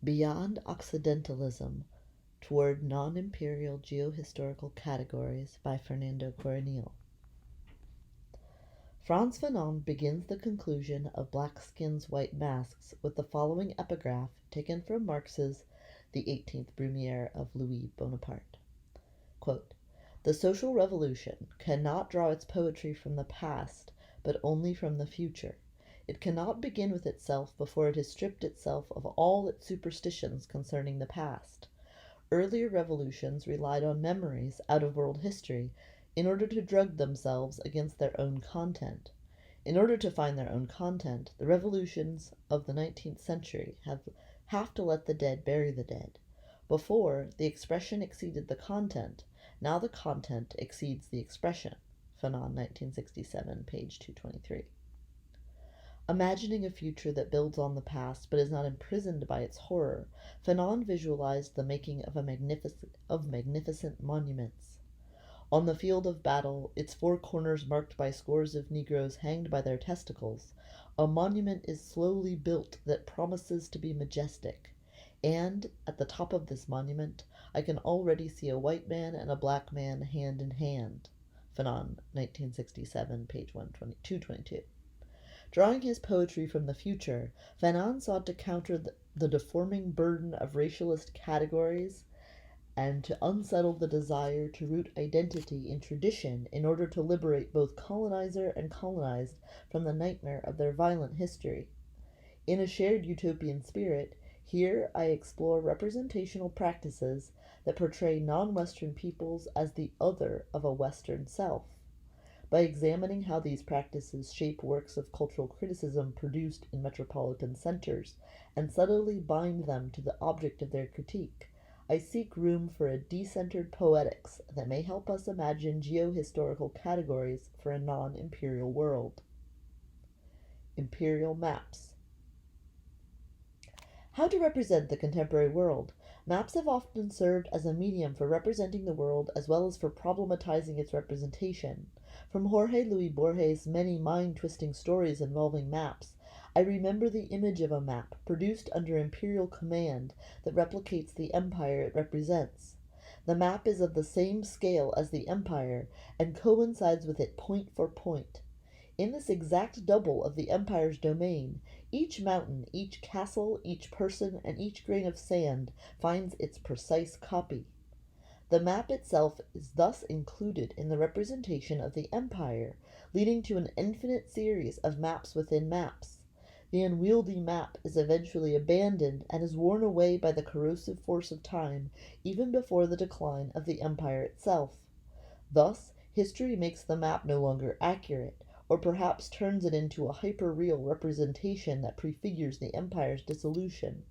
Beyond Occidentalism Toward Non-Imperial Geohistorical Categories by Fernando Coronil. Frantz Fanon begins the conclusion of Black Skin's White Masks with the following epigraph taken from Marx's The 18th Brumaire of Louis Bonaparte. Quote, "The social revolution cannot draw its poetry from the past, but only from the future. It cannot begin with itself before it has stripped itself of all its superstitions concerning the past. Earlier revolutions relied on memories out of world history in order to drug themselves against their own content. In order to find their own content, the revolutions of the 19th century have to let the dead bury the dead. Before, the expression exceeded the content. Now the content exceeds the expression." Fanon, 1967, page 223. Imagining a future that builds on the past but is not imprisoned by its horror, Fanon visualized the making of magnificent monuments. On the field of battle, its four corners marked by scores of Negroes hanged by their testicles, a monument is slowly built that promises to be majestic. And, at the top of this monument, I can already see a white man and a black man hand in hand. Fanon, 1967, page 222. Drawing his poetry from the future, Fanon sought to counter the deforming burden of racialist categories and to unsettle the desire to root identity in tradition in order to liberate both colonizer and colonized from the nightmare of their violent history. In a shared utopian spirit, here I explore representational practices that portray non-Western peoples as the other of a Western self. By examining how these practices shape works of cultural criticism produced in metropolitan centers and subtly bind them to the object of their critique, I seek room for a decentered poetics that may help us imagine geohistorical categories for a non-imperial world. Imperial maps. How to represent the contemporary world? Maps have often served as a medium for representing the world as well as for problematizing its representation. From Jorge Luis Borges' many mind-twisting stories involving maps, I remember the image of a map produced under imperial command that replicates the empire it represents. The map is of the same scale as the empire and coincides with it point for point. In this exact double of the empire's domain, each mountain, each castle, each person, and each grain of sand finds its precise copy. The map itself is thus included in the representation of the empire, leading to an infinite series of maps within maps. The unwieldy map is eventually abandoned and is worn away by the corrosive force of time, even before the decline of the empire itself. Thus, history makes the map no longer accurate, or perhaps turns it into a hyper-real representation that prefigures the empire's dissolution.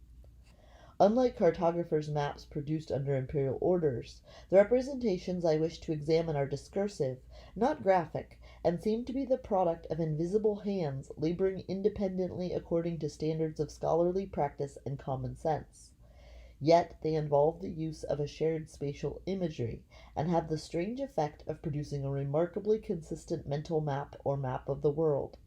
Unlike cartographers' maps produced under imperial orders, the representations I wish to examine are discursive, not graphic, and seem to be the product of invisible hands laboring independently according to standards of scholarly practice and common sense. Yet they involve the use of a shared spatial imagery, and have the strange effect of producing a remarkably consistent mental map or map of the world.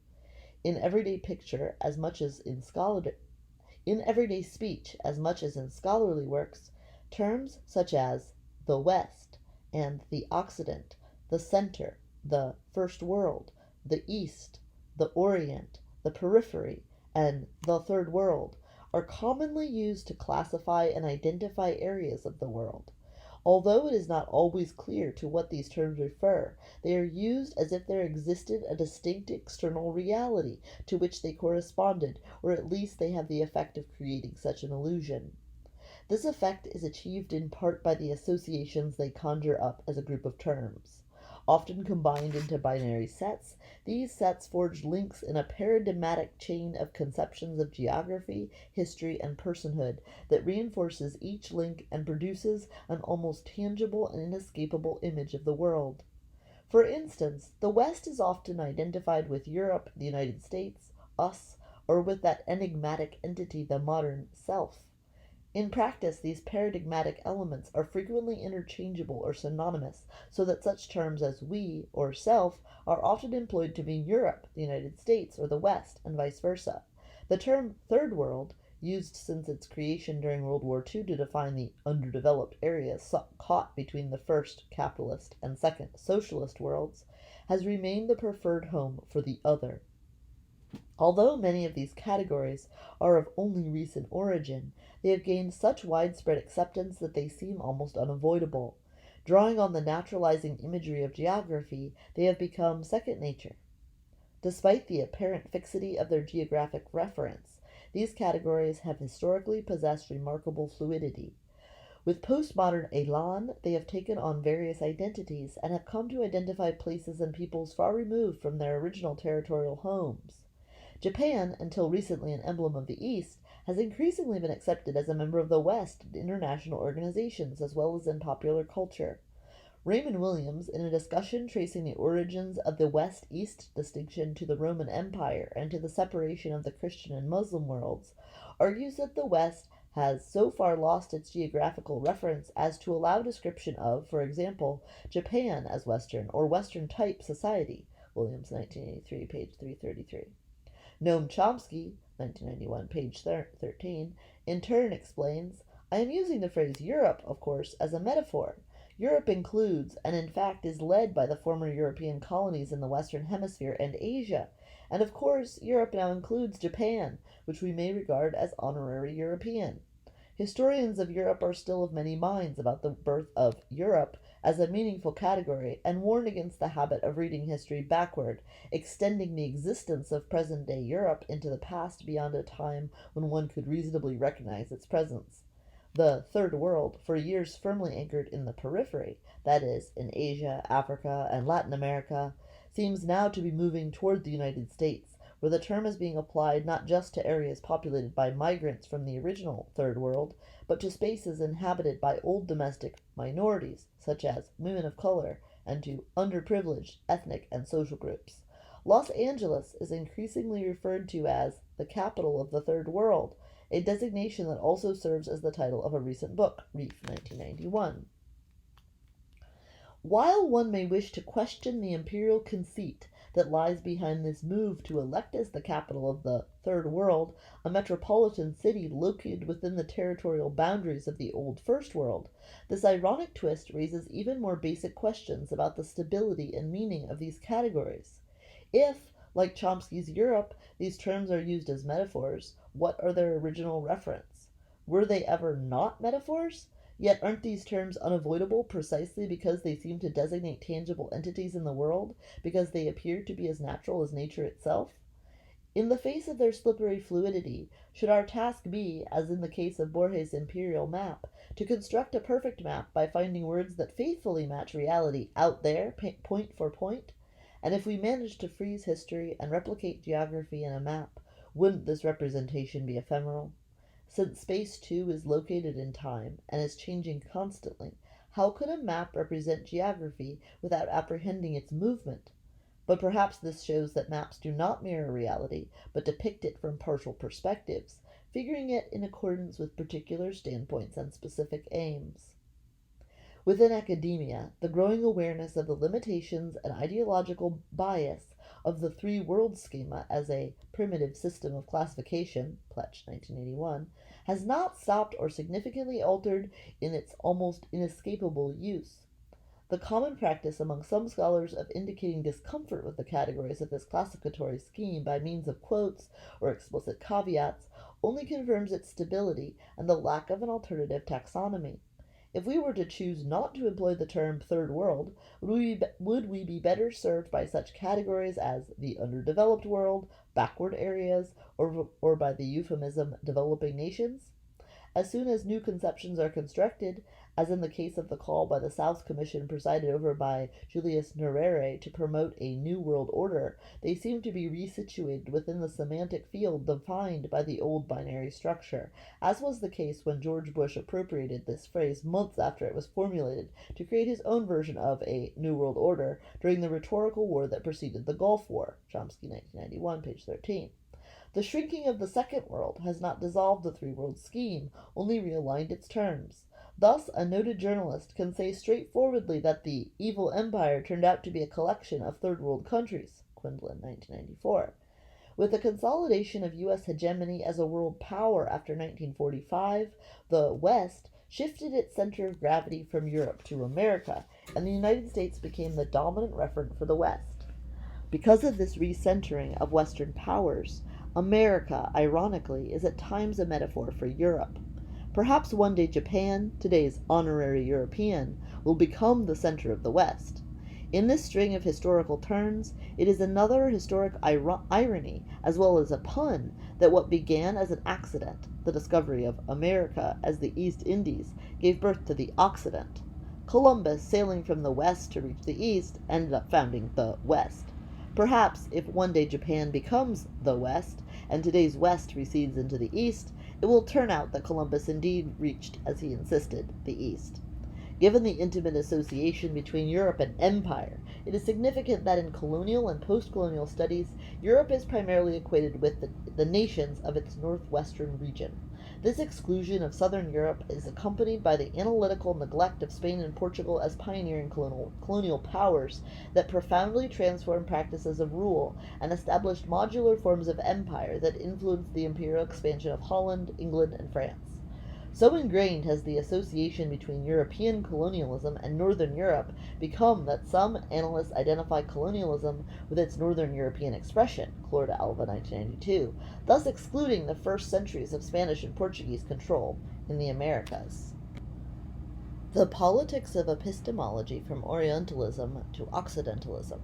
In everyday picture, as much as in everyday speech, as much as in scholarly works, terms such as the West and the Occident, the Center, the First World, the East, the Orient, the Periphery, and the Third World are commonly used to classify and identify areas of the world. Although it is not always clear to what these terms refer, they are used as if there existed a distinct external reality to which they corresponded, or at least they have the effect of creating such an illusion. This effect is achieved in part by the associations they conjure up as a group of terms. Often combined into binary sets, these sets forge links in a paradigmatic chain of conceptions of geography, history, and personhood that reinforces each link and produces an almost tangible and inescapable image of the world. For instance, the West is often identified with Europe, the United States, us, or with that enigmatic entity, the modern self. In practice, these paradigmatic elements are frequently interchangeable or synonymous, so that such terms as we or self are often employed to mean Europe, the United States, or the West, and vice versa. The term Third World used since its creation during World War II to define the underdeveloped areas caught between the first capitalist and second socialist worlds, has remained the preferred home for the other. Although many of these categories are of only recent origin, they have gained such widespread acceptance that they seem almost unavoidable. Drawing on the naturalizing imagery of geography, they have become second nature. Despite the apparent fixity of their geographic reference, these categories have historically possessed remarkable fluidity. With postmodern élan, they have taken on various identities and have come to identify places and peoples far removed from their original territorial homes. Japan, until recently an emblem of the East, has increasingly been accepted as a member of the West in international organizations as well as in popular culture. Raymond Williams, in a discussion tracing the origins of the West-East distinction to the Roman Empire and to the separation of the Christian and Muslim worlds, argues that the West has so far lost its geographical reference as to allow description of, for example, Japan as Western or Western-type society. Williams, 1983, page 333. Noam Chomsky, 1991, page 13, in turn explains, I am using the phrase Europe, of course, as a metaphor. Europe includes, and in fact is led by the former European colonies in the Western Hemisphere and Asia, and of course Europe now includes Japan, which we may regard as honorary European. Historians of Europe are still of many minds about the birth of Europe as a meaningful category, and warn against the habit of reading history backward, extending the existence of present-day Europe into the past beyond a time when one could reasonably recognize its presence. The Third World, for years firmly anchored in the periphery, that is, in Asia, Africa, and Latin America, seems now to be moving toward the United States, where the term is being applied not just to areas populated by migrants from the original Third World, but to spaces inhabited by old domestic minorities, such as women of color, and to underprivileged ethnic and social groups. Los Angeles is increasingly referred to as the capital of the Third World, a designation that also serves as the title of a recent book, Reef 1991. While one may wish to question the imperial conceit that lies behind this move to elect as the capital of the Third World a metropolitan city located within the territorial boundaries of the old First World, this ironic twist raises even more basic questions about the stability and meaning of these categories. If, like Chomsky's Europe, these terms are used as metaphors, what are their original reference? Were they ever not metaphors? Yet aren't these terms unavoidable precisely because they seem to designate tangible entities in the world, because they appear to be as natural as nature itself? In the face of their slippery fluidity, should our task be, as in the case of Borges' imperial map, to construct a perfect map by finding words that faithfully match reality out there, point for point? And if we manage to freeze history and replicate geography in a map, wouldn't this representation be ephemeral? Since space, too, is located in time and is changing constantly, how could a map represent geography without apprehending its movement? But perhaps this shows that maps do not mirror reality, but depict it from partial perspectives, figuring it in accordance with particular standpoints and specific aims. Within academia, the growing awareness of the limitations and ideological bias of the three-world schema as a primitive system of classification, Pletch, 1981, has not stopped or significantly altered in its almost inescapable use. The common practice among some scholars of indicating discomfort with the categories of this classificatory scheme by means of quotes or explicit caveats only confirms its stability and the lack of an alternative taxonomy. If we were to choose not to employ the term Third World, would we be better served by such categories as the underdeveloped world, backward areas, or by the euphemism developing nations? As soon as new conceptions are constructed, as in the case of the call by the South Commission presided over by Julius Nyerere to promote a new world order, they seem to be resituated within the semantic field defined by the old binary structure, as was the case when George Bush appropriated this phrase months after it was formulated to create his own version of a new world order during the rhetorical war that preceded the Gulf War, Chomsky, 1991, page 13. The shrinking of the Second World has not dissolved the three-world scheme, only realigned its terms. Thus, a noted journalist can say straightforwardly that the evil empire turned out to be a collection of third-world countries, Quinlan, 1994, With the consolidation of U.S. hegemony as a world power after 1945, the West shifted its center of gravity from Europe to America, and the United States became the dominant referent for the West. Because of this recentering of Western powers, America, ironically, is at times a metaphor for Europe. Perhaps one day Japan, today's honorary European, will become the center of the West. In this string of historical turns, it is another historic irony, as well as a pun, that what began as an accident, the discovery of America as the East Indies, gave birth to the Occident. Columbus, sailing from the West to reach the East, ended up founding the West. Perhaps, if one day Japan becomes the West, and today's West recedes into the East, it will turn out that Columbus indeed reached, as he insisted, the East. Given the intimate association between Europe and empire, it is significant that in colonial and post-colonial studies, Europe is primarily equated with the nations of its northwestern region. This exclusion of southern Europe is accompanied by the analytical neglect of Spain and Portugal as pioneering colonial powers that profoundly transformed practices of rule and established modular forms of empire that influenced the imperial expansion of Holland, England, and France. So ingrained has the association between European colonialism and Northern Europe become that some analysts identify colonialism with its Northern European expression, Clore de Alva 1992, thus excluding the first centuries of Spanish and Portuguese control in the Americas. The politics of epistemology from Orientalism to Occidentalism.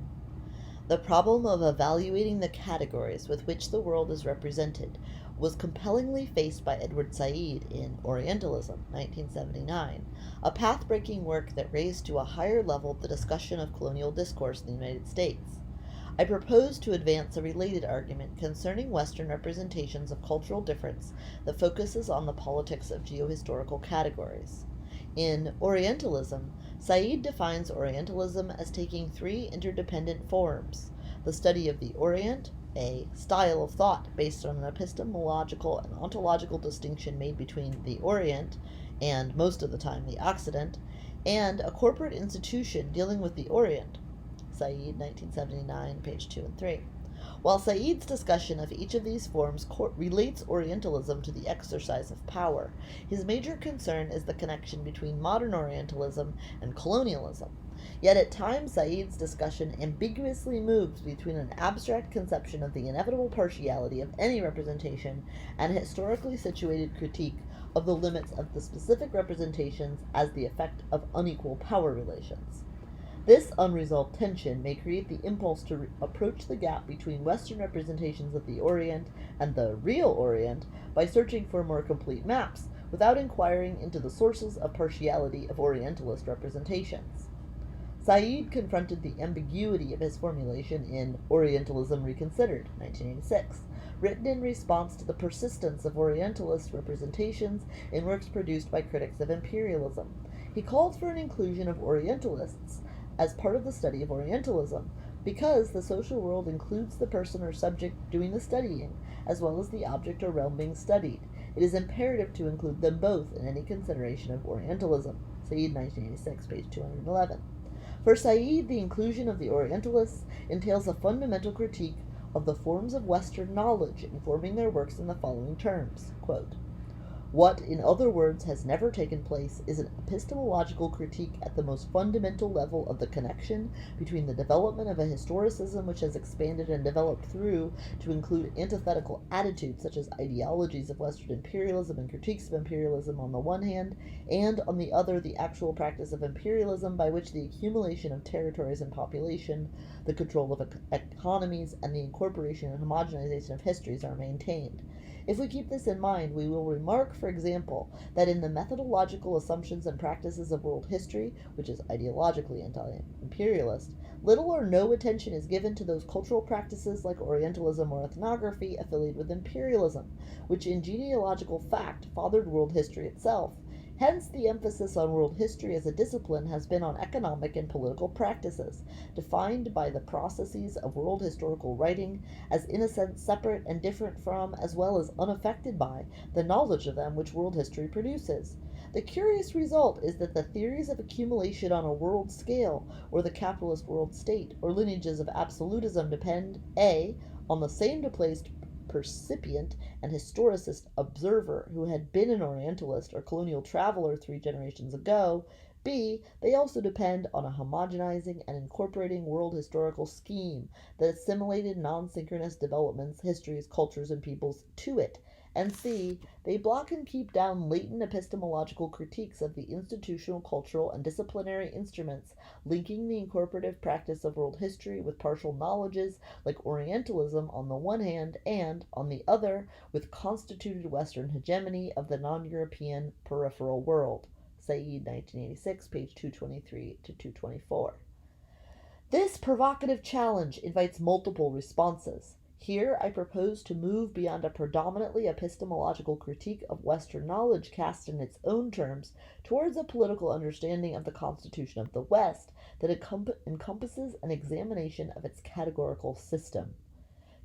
The problem of evaluating the categories with which the world is represented was compellingly faced by Edward Said in Orientalism, 1979, a path-breaking work that raised to a higher level the discussion of colonial discourse in the United States. I propose to advance a related argument concerning Western representations of cultural difference that focuses on the politics of geohistorical categories. In Orientalism, Said defines Orientalism as taking three interdependent forms: the study of the Orient, a style of thought based on an epistemological and ontological distinction made between the Orient and, most of the time, the Occident, and a corporate institution dealing with the Orient. Said, 1979, page 2 and 3. While Said's discussion of each of these forms relates Orientalism to the exercise of power, his major concern is the connection between modern Orientalism and colonialism. Yet at times Said's discussion ambiguously moves between an abstract conception of the inevitable partiality of any representation and a historically situated critique of the limits of the specific representations as the effect of unequal power relations. This unresolved tension may create the impulse to approach the gap between Western representations of the Orient and the real Orient by searching for more complete maps, without inquiring into the sources of partiality of Orientalist representations. Said confronted the ambiguity of his formulation in Orientalism Reconsidered, 1986, written in response to the persistence of Orientalist representations in works produced by critics of imperialism. He called for an inclusion of Orientalists as part of the study of Orientalism, because the social world includes the person or subject doing the studying, as well as the object or realm being studied. It is imperative to include them both in any consideration of Orientalism. Said, 1986, page 211. For Said, the inclusion of the Orientalists entails a fundamental critique of the forms of Western knowledge informing their works in the following terms. Quote, "What, in other words, has never taken place is an epistemological critique at the most fundamental level of the connection between the development of a historicism which has expanded and developed through to include antithetical attitudes such as ideologies of Western imperialism and critiques of imperialism on the one hand, and on the other the actual practice of imperialism by which the accumulation of territories and population, the control of economies, and the incorporation and homogenization of histories are maintained. If we keep this in mind, we will remark, for example, that in the methodological assumptions and practices of world history, which is ideologically anti-imperialist, little or no attention is given to those cultural practices like Orientalism or ethnography affiliated with imperialism, which in genealogical fact fathered world history itself. Hence, the emphasis on world history as a discipline has been on economic and political practices, defined by the processes of world historical writing as in a sense separate and different from, as well as unaffected by, the knowledge of them which world history produces. The curious result is that the theories of accumulation on a world scale, or the capitalist world state, or lineages of absolutism depend, A, on the same displaced percipient and historicist observer who had been an Orientalist or colonial traveler 3 generations ago. B. They also depend on a homogenizing and incorporating world historical scheme that assimilated non-synchronous developments, histories, cultures, and peoples to it. And C. They block and keep down latent epistemological critiques of the institutional, cultural, and disciplinary instruments linking the incorporative practice of world history with partial knowledges like Orientalism on the one hand and, on the other, with constituted Western hegemony of the non-European peripheral world. Said, 1986, page 223 to 224. This provocative challenge invites multiple responses. Here I propose to move beyond a predominantly epistemological critique of Western knowledge cast in its own terms towards a political understanding of the Constitution of the West that encompasses an examination of its categorical system.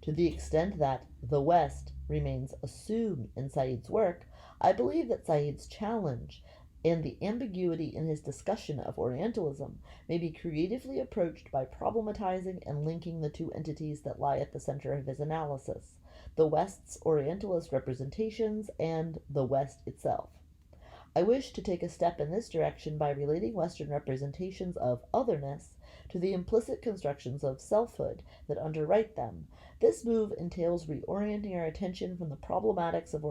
To the extent that the West remains assumed in Said's work, I believe that Said's challenge and the ambiguity in his discussion of Orientalism may be creatively approached by problematizing and linking the two entities that lie at the center of his analysis, the West's Orientalist representations and the West itself. I wish to take a step in this direction by relating Western representations of otherness to the implicit constructions of selfhood that underwrite them. This move entails reorienting our attention from the problematics of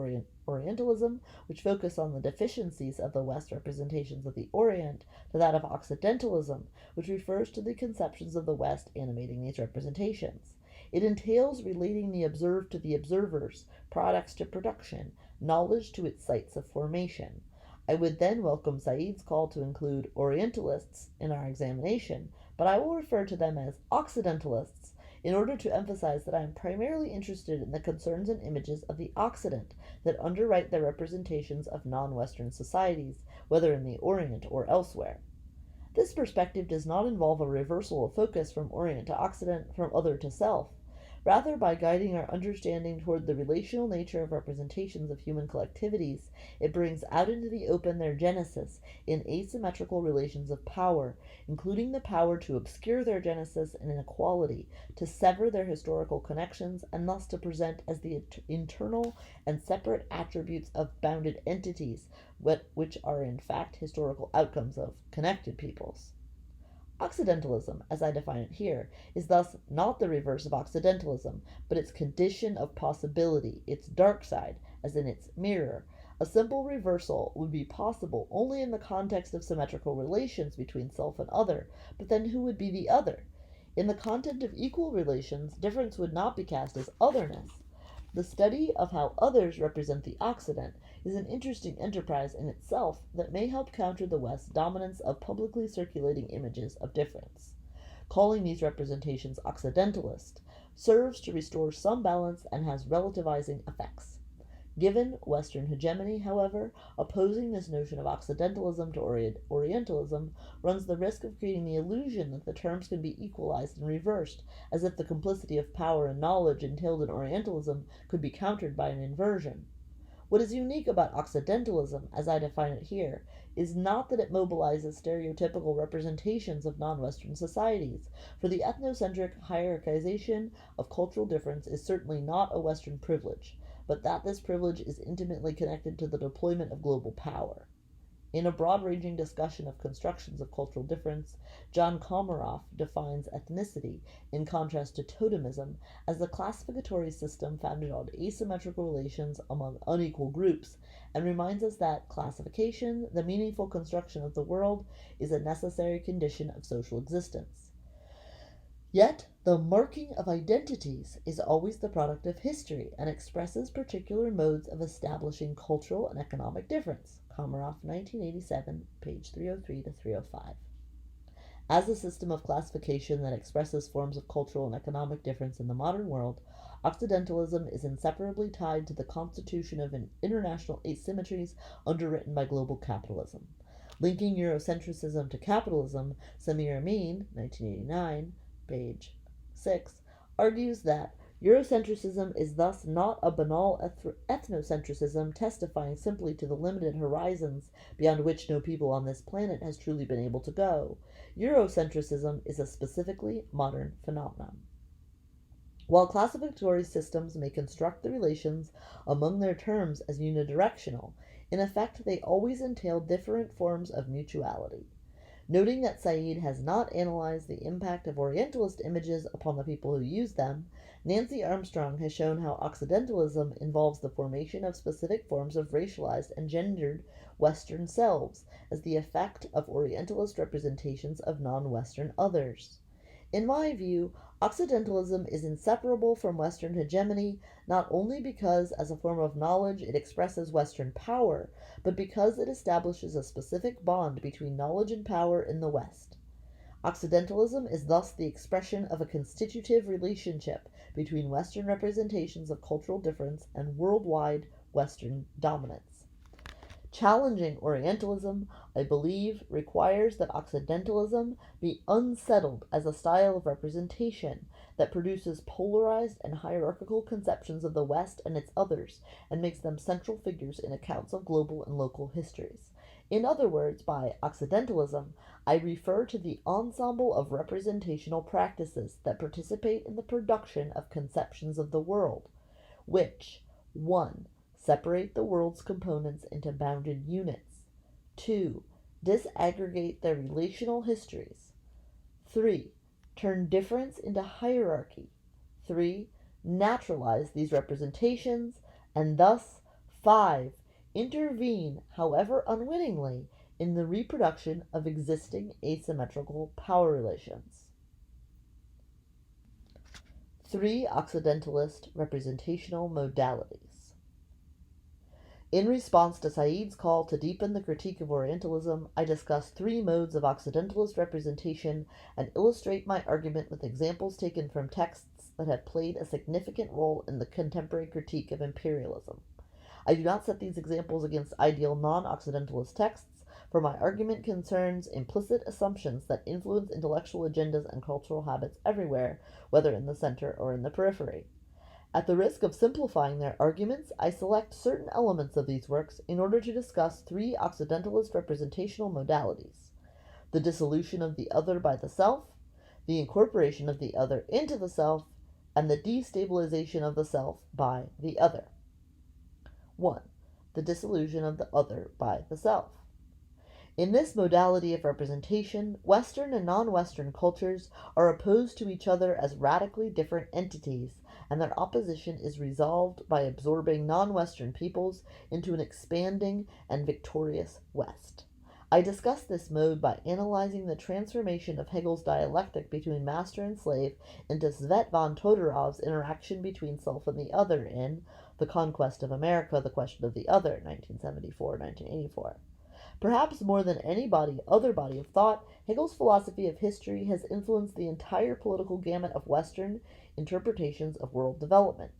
Orientalism, which focus on the deficiencies of the West representations of the Orient, to that of Occidentalism, which refers to the conceptions of the West animating these representations. It entails relating the observed to the observers, products to production, knowledge to its sites of formation. I would then welcome Said's call to include Orientalists in our examination, but I will refer to them as Occidentalists in order to emphasize that I am primarily interested in the concerns and images of the Occident that underwrite their representations of non-Western societies, whether in the Orient or elsewhere. This perspective does not involve a reversal of focus from Orient to Occident, from other to self. Rather, by guiding our understanding toward the relational nature of representations of human collectivities, it brings out into the open their genesis in asymmetrical relations of power, including the power to obscure their genesis in inequality, to sever their historical connections, and thus to present as the internal and separate attributes of bounded entities, which are in fact historical outcomes of connected peoples. Occidentalism, as I define it here, is thus not the reverse of Occidentalism, but its condition of possibility, its dark side, as in its mirror. A simple reversal would be possible only in the context of symmetrical relations between self and other, but then who would be the other? In the content of equal relations, difference would not be cast as otherness. The study of how others represent the Occident is an interesting enterprise in itself that may help counter the West's dominance of publicly circulating images of difference. Calling these representations Occidentalist serves to restore some balance and has relativizing effects. Given Western hegemony, however, opposing this notion of Occidentalism to Orientalism runs the risk of creating the illusion that the terms can be equalized and reversed, as if the complicity of power and knowledge entailed in Orientalism could be countered by an inversion. What is unique about Occidentalism, as I define it here, is not that it mobilizes stereotypical representations of non-Western societies, for the ethnocentric hierarchization of cultural difference is certainly not a Western privilege, but that this privilege is intimately connected to the deployment of global power. In a broad-ranging discussion of constructions of cultural difference, John Komaroff defines ethnicity, in contrast to totemism, as the classificatory system founded on asymmetrical relations among unequal groups, and reminds us that classification, the meaningful construction of the world, is a necessary condition of social existence. Yet, the marking of identities is always the product of history and expresses particular modes of establishing cultural and economic difference. Komaroff, 1987, page 303 to 305. As a system of classification that expresses forms of cultural and economic difference in the modern world, Occidentalism is inseparably tied to the constitution of international asymmetries underwritten by global capitalism. Linking Eurocentrism to capitalism, Samir Amin, 1989, page 6, argues that Eurocentrism is thus not a banal ethnocentrism testifying simply to the limited horizons beyond which no people on this planet has truly been able to go. Eurocentrism is a specifically modern phenomenon. While classificatory systems may construct the relations among their terms as unidirectional, in effect they always entail different forms of mutuality. Noting that Said has not analyzed the impact of Orientalist images upon the people who use them, Nancy Armstrong has shown how Occidentalism involves the formation of specific forms of racialized and gendered Western selves as the effect of Orientalist representations of non-Western others. In my view, Occidentalism is inseparable from Western hegemony, not only because, as a form of knowledge, it expresses Western power, but because it establishes a specific bond between knowledge and power in the West. Occidentalism is thus the expression of a constitutive relationship between Western representations of cultural difference and worldwide Western dominance. Challenging Orientalism, I believe, requires that Occidentalism be unsettled as a style of representation that produces polarized and hierarchical conceptions of the West and its others, and makes them central figures in accounts of global and local histories. In other words, by Occidentalism, I refer to the ensemble of representational practices that participate in the production of conceptions of the world, which 1. Separate the world's components into bounded units. 2. Disaggregate their relational histories. 3. Turn difference into hierarchy. 3. Naturalize these representations, and thus 5. Intervene, however unwittingly, in the reproduction of existing asymmetrical power relations. 3 Occidentalist representational modalities. In response to Said's call to deepen the critique of Orientalism, I discuss 3 modes of Occidentalist representation and illustrate my argument with examples taken from texts that have played a significant role in the contemporary critique of imperialism. I do not set these examples against ideal non-Occidentalist texts, for my argument concerns implicit assumptions that influence intellectual agendas and cultural habits everywhere, whether in the center or in the periphery. At the risk of simplifying their arguments, I select certain elements of these works in order to discuss 3 Occidentalist representational modalities: the dissolution of the other by the self, the incorporation of the other into the self, and the destabilization of the self by the other. 1. The dissolution of the other by the self. In this modality of representation, Western and non-Western cultures are opposed to each other as radically different entities, and their opposition is resolved by absorbing non-Western peoples into an expanding and victorious West. I discuss this mode by analyzing the transformation of Hegel's dialectic between master and slave into Svet von Todorov's interaction between self and the other in The Conquest of America, The Question of the Other, 1974-1984. Perhaps more than any other body of thought, Hegel's philosophy of history has influenced the entire political gamut of Western interpretations of world development.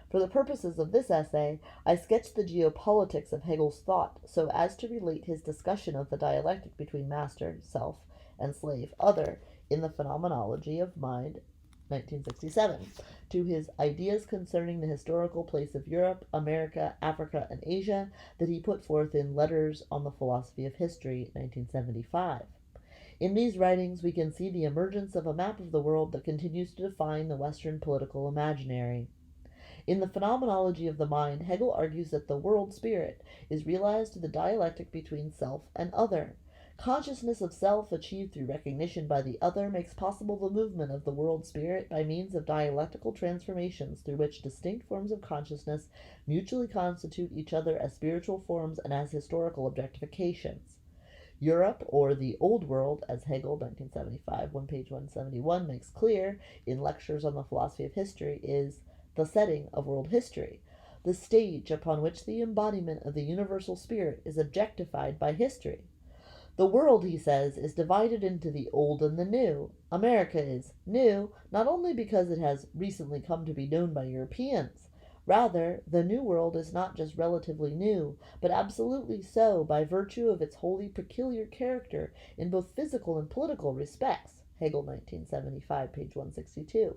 For the purposes of this essay, I sketched the geopolitics of Hegel's thought so as to relate his discussion of the dialectic between master, self, and slave, other, in the Phenomenology of Mind, 1967, to his ideas concerning the historical place of Europe, America, Africa, and Asia that he put forth in Letters on the Philosophy of History, 1975. In these writings, we can see the emergence of a map of the world that continues to define the Western political imaginary. In the Phenomenology of the Mind, Hegel argues that the world spirit is realized through the dialectic between self and other. Consciousness of self achieved through recognition by the other makes possible the movement of the world spirit by means of dialectical transformations through which distinct forms of consciousness mutually constitute each other as spiritual forms and as historical objectifications. Europe, or the Old World, as Hegel, 1975, page 171, makes clear in Lectures on the Philosophy of History, is the setting of world history, the stage upon which the embodiment of the universal spirit is objectified by history. The world, he says, is divided into the old and the new. America is new, not only because it has recently come to be known by Europeans. Rather, the New World is not just relatively new, but absolutely so by virtue of its wholly peculiar character in both physical and political respects. Hegel, 1975, page 162.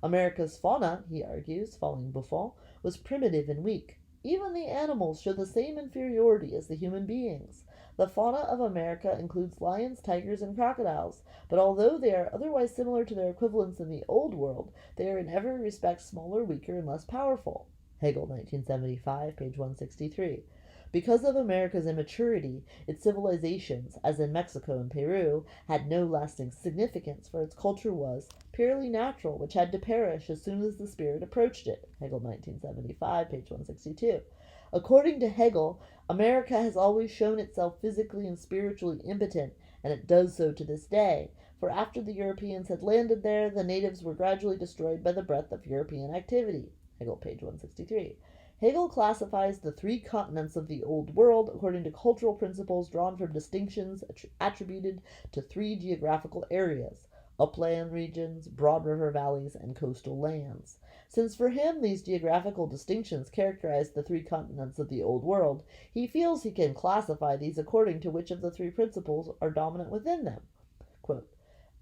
America's fauna, he argues, following Buffon, was primitive and weak. Even the animals show the same inferiority as the human beings. The fauna of America includes lions, tigers, and crocodiles, but although they are otherwise similar to their equivalents in the Old World, they are in every respect smaller, weaker, and less powerful. Hegel, 1975, page 163. Because of America's immaturity, its civilizations, as in Mexico and Peru, had no lasting significance, for its culture was purely natural, which had to perish as soon as the spirit approached it. Hegel, 1975, page 162. According to Hegel, America has always shown itself physically and spiritually impotent, and it does so to this day, for after the Europeans had landed there, the natives were gradually destroyed by the breadth of European activity. Hegel, page 163. Hegel classifies the three continents of the Old World according to cultural principles drawn from distinctions attributed to three geographical areas: upland regions, broad river valleys, and coastal lands. Since for him these geographical distinctions characterize the three continents of the Old World, he feels he can classify these according to which of the three principles are dominant within them. Quote,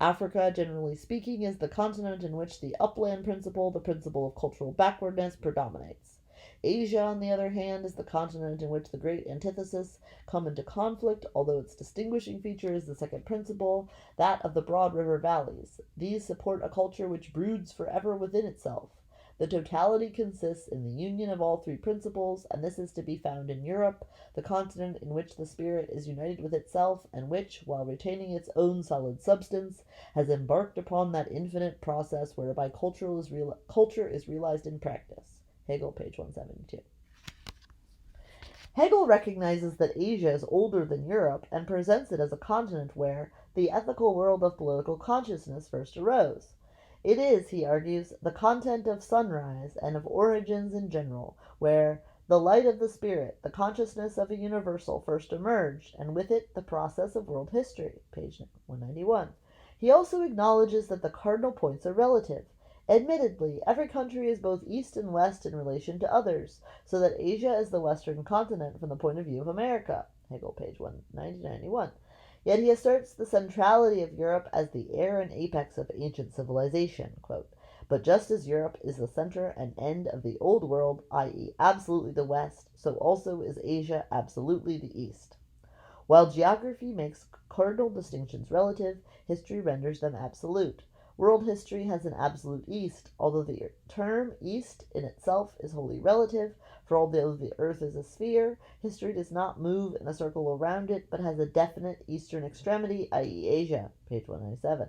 Africa, generally speaking, is the continent in which the upland principle, the principle of cultural backwardness, predominates. Asia, on the other hand, is the continent in which the great antitheses come into conflict, although its distinguishing feature is the second principle, that of the broad river valleys. These support a culture which broods forever within itself. The totality consists in the union of all three principles, and this is to be found in Europe, the continent in which the spirit is united with itself, and which, while retaining its own solid substance, has embarked upon that infinite process whereby culture is realized in practice. Hegel, page 172. Hegel recognizes that Asia is older than Europe and presents it as a continent where the ethical world of political consciousness first arose. It is, he argues, the content of sunrise and of origins in general, where the light of the spirit, the consciousness of a universal, first emerged, and with it the process of world history, page 191. He also acknowledges that the cardinal points are relative. Admittedly, every country is both east and west in relation to others, so that Asia is the western continent from the point of view of America. Hegel, page 191. Yet he asserts the centrality of Europe as the heir and apex of ancient civilization. Quote, but just as Europe is the center and end of the Old World, i.e. absolutely the West, so also is Asia absolutely the East. While geography makes cardinal distinctions relative, history renders them absolute. World history has an absolute East, although the term East in itself is wholly relative, for although the earth is a sphere, history does not move in a circle around it, but has a definite eastern extremity, i.e. Asia, page 197.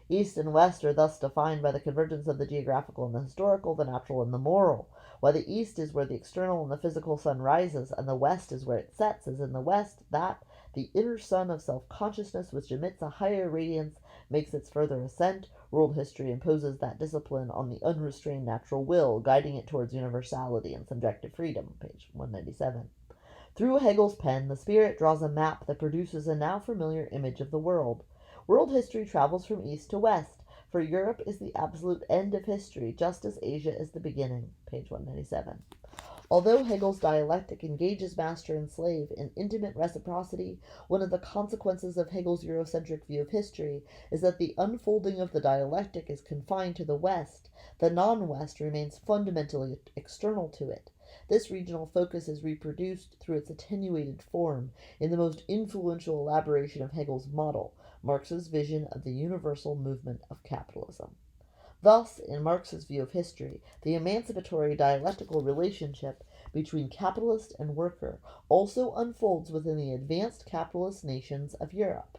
East and West are thus defined by the convergence of the geographical and the historical, the natural and the moral. While the East is where the external and the physical sun rises, and the West is where it sets, as in the West, that, the inner sun of self-consciousness which emits a higher radiance, makes its further ascent. World history imposes that discipline on the unrestrained natural will, guiding it towards universality and subjective freedom, page 197. Through Hegel's pen, the spirit draws a map that produces a now familiar image of the world. World history travels from east to west, for Europe is the absolute end of history, just as Asia is the beginning, page 197. Although Hegel's dialectic engages master and slave in intimate reciprocity, one of the consequences of Hegel's Eurocentric view of history is that the unfolding of the dialectic is confined to the West. The non-West remains fundamentally external to it. This regional focus is reproduced through its attenuated form in the most influential elaboration of Hegel's model, Marx's vision of the universal movement of capitalism. Thus, in Marx's view of history, the emancipatory dialectical relationship between capitalist and worker also unfolds within the advanced capitalist nations of Europe.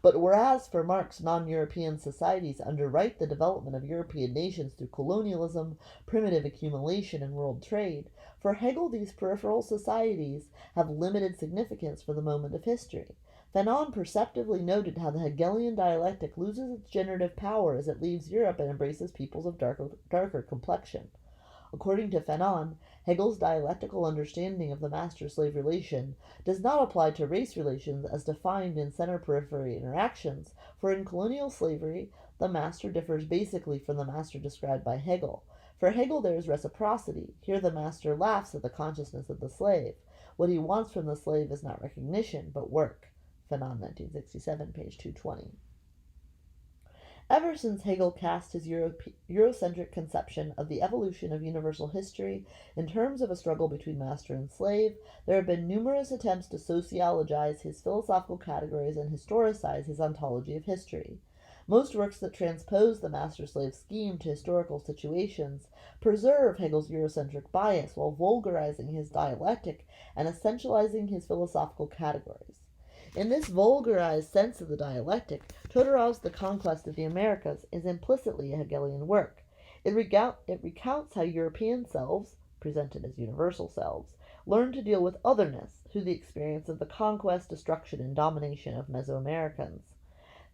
But whereas for Marx non-European societies underwrite the development of European nations through colonialism, primitive accumulation, and world trade, for Hegel these peripheral societies have limited significance for the moment of history. Fanon perceptively noted how the Hegelian dialectic loses its generative power as it leaves Europe and embraces peoples of darker complexion. According to Fanon, Hegel's dialectical understanding of the master-slave relation does not apply to race relations as defined in center-periphery interactions, for in colonial slavery, the master differs basically from the master described by Hegel. For Hegel there is reciprocity. Here the master laughs at the consciousness of the slave. What he wants from the slave is not recognition, but work. Fanon, 1967, page 220. Ever since Hegel cast his Eurocentric conception of the evolution of universal history in terms of a struggle between master and slave, there have been numerous attempts to sociologize his philosophical categories and historicize his ontology of history. Most works that transpose the master-slave scheme to historical situations preserve Hegel's Eurocentric bias while vulgarizing his dialectic and essentializing his philosophical categories. In this vulgarized sense of the dialectic, Todorov's The Conquest of the Americas is implicitly a Hegelian work. It recounts how European selves, presented as universal selves, learn to deal with otherness through the experience of the conquest, destruction, and domination of Mesoamericans.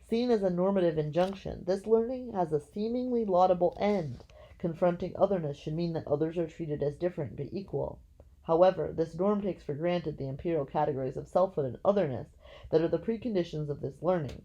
Seen as a normative injunction, this learning has a seemingly laudable end. Confronting otherness should mean that others are treated as different but equal. However, this norm takes for granted the imperial categories of selfhood and otherness that are the preconditions of this learning.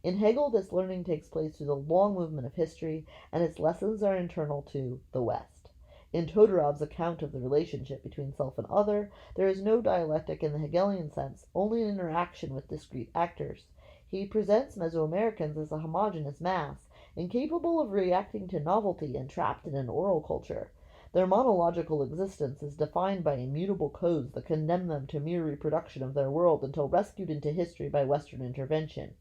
In Hegel, this learning takes place through the long movement of history, and its lessons are internal to the West. In Todorov's account of the relationship between self and other, there is no dialectic in the Hegelian sense, only an interaction with discrete actors. He presents Mesoamericans as a homogeneous mass, incapable of reacting to novelty and trapped in an oral culture. Their monological existence is defined by immutable codes that condemn them to mere reproduction of their world until rescued into history by Western intervention.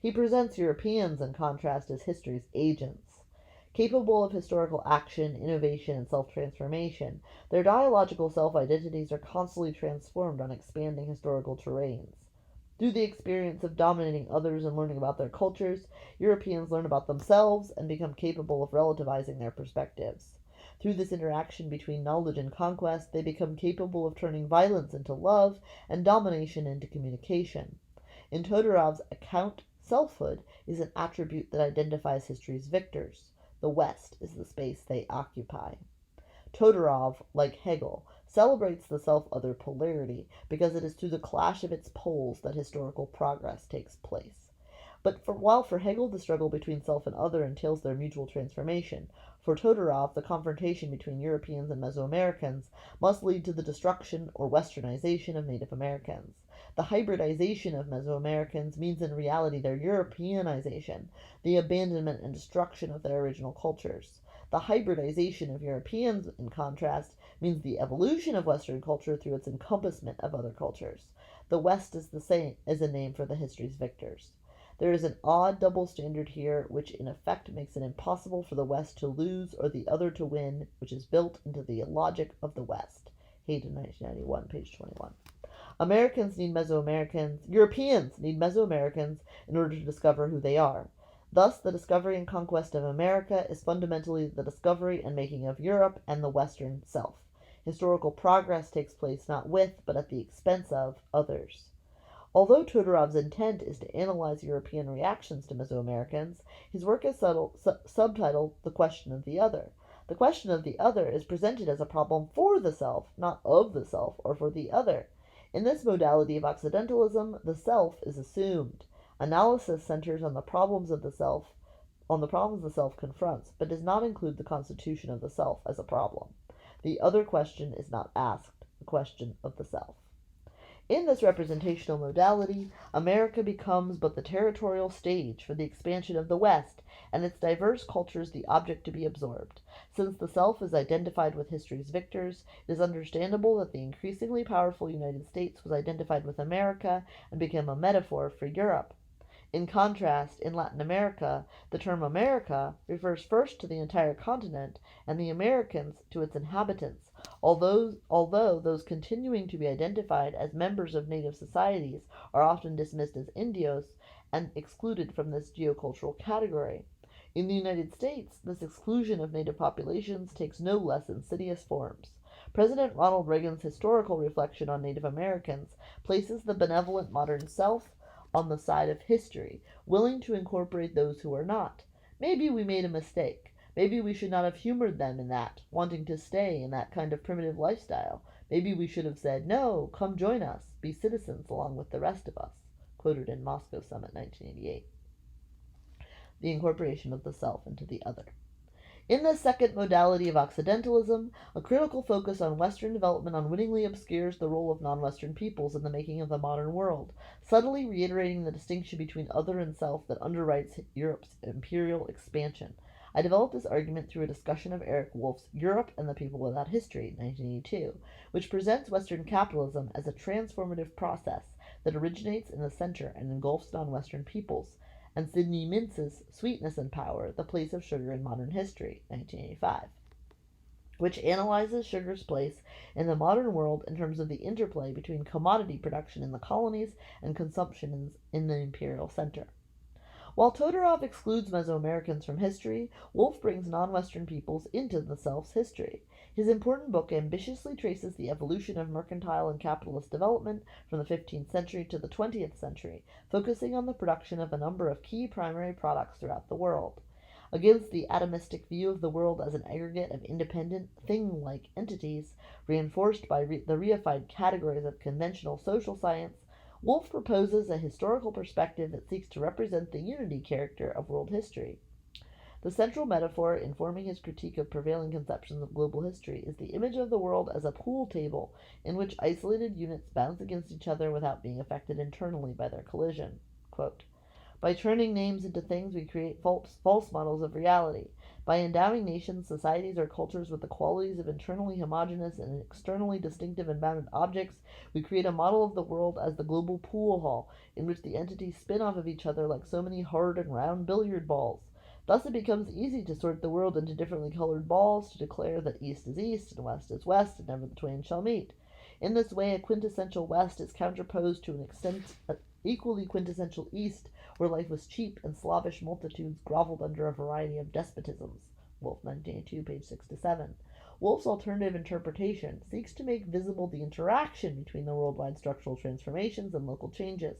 He presents Europeans, in contrast, as history's agents. Capable of historical action, innovation, and self-transformation, their dialogical self-identities are constantly transformed on expanding historical terrains. Through the experience of dominating others and learning about their cultures, Europeans learn about themselves and become capable of relativizing their perspectives. Through this interaction between knowledge and conquest, they become capable of turning violence into love and domination into communication. In Todorov's account, selfhood is an attribute that identifies history's victors. The West is the space they occupy. Todorov, like Hegel, celebrates the self-other polarity because it is through the clash of its poles that historical progress takes place. While for Hegel the struggle between self and other entails their mutual transformation, for Todorov the confrontation between Europeans and Mesoamericans must lead to the destruction or westernization of Native Americans. The hybridization of Mesoamericans means in reality their Europeanization, the abandonment and destruction of their original cultures. The hybridization of Europeans, in contrast, means the evolution of Western culture through its encompassment of other cultures. The West is a name for the history's victors. There is an odd double standard here, which in effect makes it impossible for the West to lose or the other to win, which is built into the logic of the West. Hayden, 1991, page 21. Europeans need Mesoamericans in order to discover who they are. Thus, the discovery and conquest of America is fundamentally the discovery and making of Europe and the Western self. Historical progress takes place not with, but at the expense of, others. Although Todorov's intent is to analyze European reactions to Mesoamericans, his work is subtitled The Question of the Other. The question of the other is presented as a problem for the self, not of the self or for the other. In this modality of Occidentalism, the self is assumed. Analysis centers on the problems the self confronts, but does not include the constitution of the self as a problem. The other question is not asked, the question of the self. In this representational modality, America becomes but the territorial stage for the expansion of the West, and its diverse cultures the object to be absorbed. Since the self is identified with history's victors, it is understandable that the increasingly powerful United States was identified with America and became a metaphor for Europe. In contrast, in Latin America, the term America refers first to the entire continent and the Americans to its inhabitants, although those continuing to be identified as members of native societies are often dismissed as Indios and excluded from this geocultural category. In the United States, this exclusion of native populations takes no less insidious forms. President Ronald Reagan's historical reflection on Native Americans places the benevolent modern self on the side of history, willing to incorporate those who are not. Maybe we made a mistake. Maybe we should not have humored them in that, wanting to stay in that kind of primitive lifestyle. Maybe we should have said, no, come join us, be citizens along with the rest of us. Quoted in Moscow Summit 1988. The incorporation of the self into the other. In the second modality of Occidentalism, a critical focus on Western development unwittingly obscures the role of non-Western peoples in the making of the modern world, subtly reiterating the distinction between other and self that underwrites Europe's imperial expansion. I developed this argument through a discussion of Eric Wolf's Europe and the People Without History, 1982, which presents Western capitalism as a transformative process that originates in the center and engulfs non-Western peoples, and Sidney Mintz's Sweetness and Power, The Place of Sugar in Modern History, 1985, which analyzes sugar's place in the modern world in terms of the interplay between commodity production in the colonies and consumption in the imperial center. While Todorov excludes Mesoamericans from history, Wolf brings non-Western peoples into the self's history. His important book ambitiously traces the evolution of mercantile and capitalist development from the 15th century to the 20th century, focusing on the production of a number of key primary products throughout the world. Against the atomistic view of the world as an aggregate of independent, thing-like entities, reinforced by the reified categories of conventional social science, Wolf proposes a historical perspective that seeks to represent the unity character of world history. The central metaphor informing his critique of prevailing conceptions of global history is the image of the world as a pool table in which isolated units bounce against each other without being affected internally by their collision. Quote, by turning names into things, we create false models of reality. By endowing nations, societies, or cultures with the qualities of internally homogeneous and externally distinctive and bounded objects, we create a model of the world as the global pool hall, in which the entities spin off of each other like so many hard and round billiard balls. Thus it becomes easy to sort the world into differently colored balls, to declare that east is east, and west is west, and never the twain shall meet. In this way, a quintessential west is counterposed to an equally quintessential east, where life was cheap and slavish multitudes groveled under a variety of despotisms. Wolf, 1982, page 6-7. Wolf's alternative interpretation seeks to make visible the interaction between the worldwide structural transformations and local changes.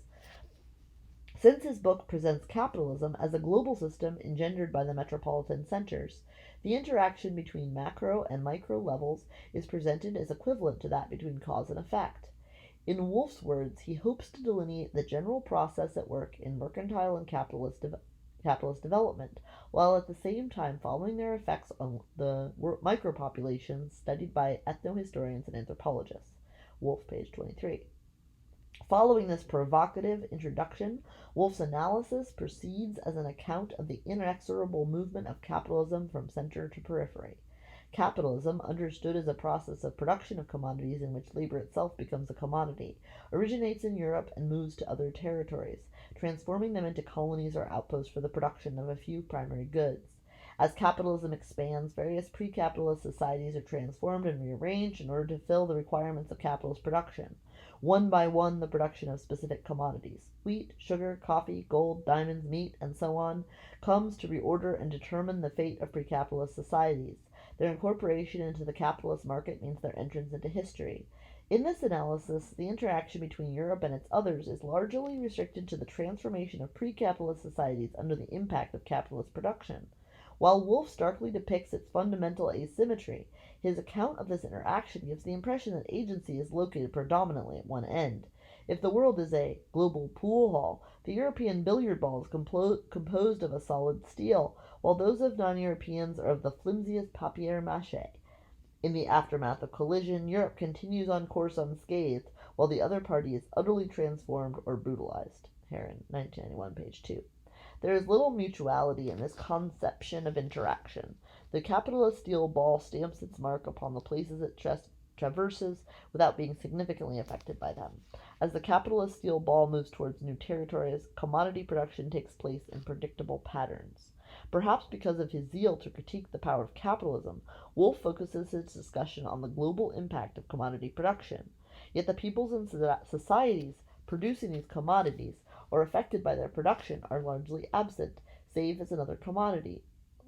Since his book presents capitalism as a global system engendered by the metropolitan centers, the interaction between macro and micro levels is presented as equivalent to that between cause and effect. In Wolf's words, he hopes to delineate the general process at work in mercantile and capitalist development, while at the same time following their effects on the micropopulations studied by ethnohistorians and anthropologists. Wolf, page 23. Following this provocative introduction, Wolf's analysis proceeds as an account of the inexorable movement of capitalism from center to periphery. Capitalism, understood as a process of production of commodities in which labor itself becomes a commodity, originates in Europe and moves to other territories, transforming them into colonies or outposts for the production of a few primary goods. As capitalism expands, various pre-capitalist societies are transformed and rearranged in order to fill the requirements of capitalist production. One by one, the production of specific commodities, wheat, sugar, coffee, gold, diamonds, meat, and so on, comes to reorder and determine the fate of pre-capitalist societies. Their incorporation into the capitalist market means their entrance into history. In this analysis, the interaction between Europe and its others is largely restricted to the transformation of pre-capitalist societies under the impact of capitalist production. While Wolf starkly depicts its fundamental asymmetry, his account of this interaction gives the impression that agency is located predominantly at one end. If the world is a global pool hall, the European billiard ball is composed of a solid steel, while those of non-Europeans are of the flimsiest papier-mâché. In the aftermath of collision, Europe continues on course unscathed, while the other party is utterly transformed or brutalized. Heron, 1991, page 2. There is little mutuality in this conception of interaction. The capitalist steel ball stamps its mark upon the places it traverses without being significantly affected by them. As the capitalist steel ball moves towards new territories, commodity production takes place in predictable patterns. Perhaps because of his zeal to critique the power of capitalism, Wolf focuses his discussion on the global impact of commodity production. Yet the peoples and societies producing these commodities or affected by their production are largely absent, save as another commodity,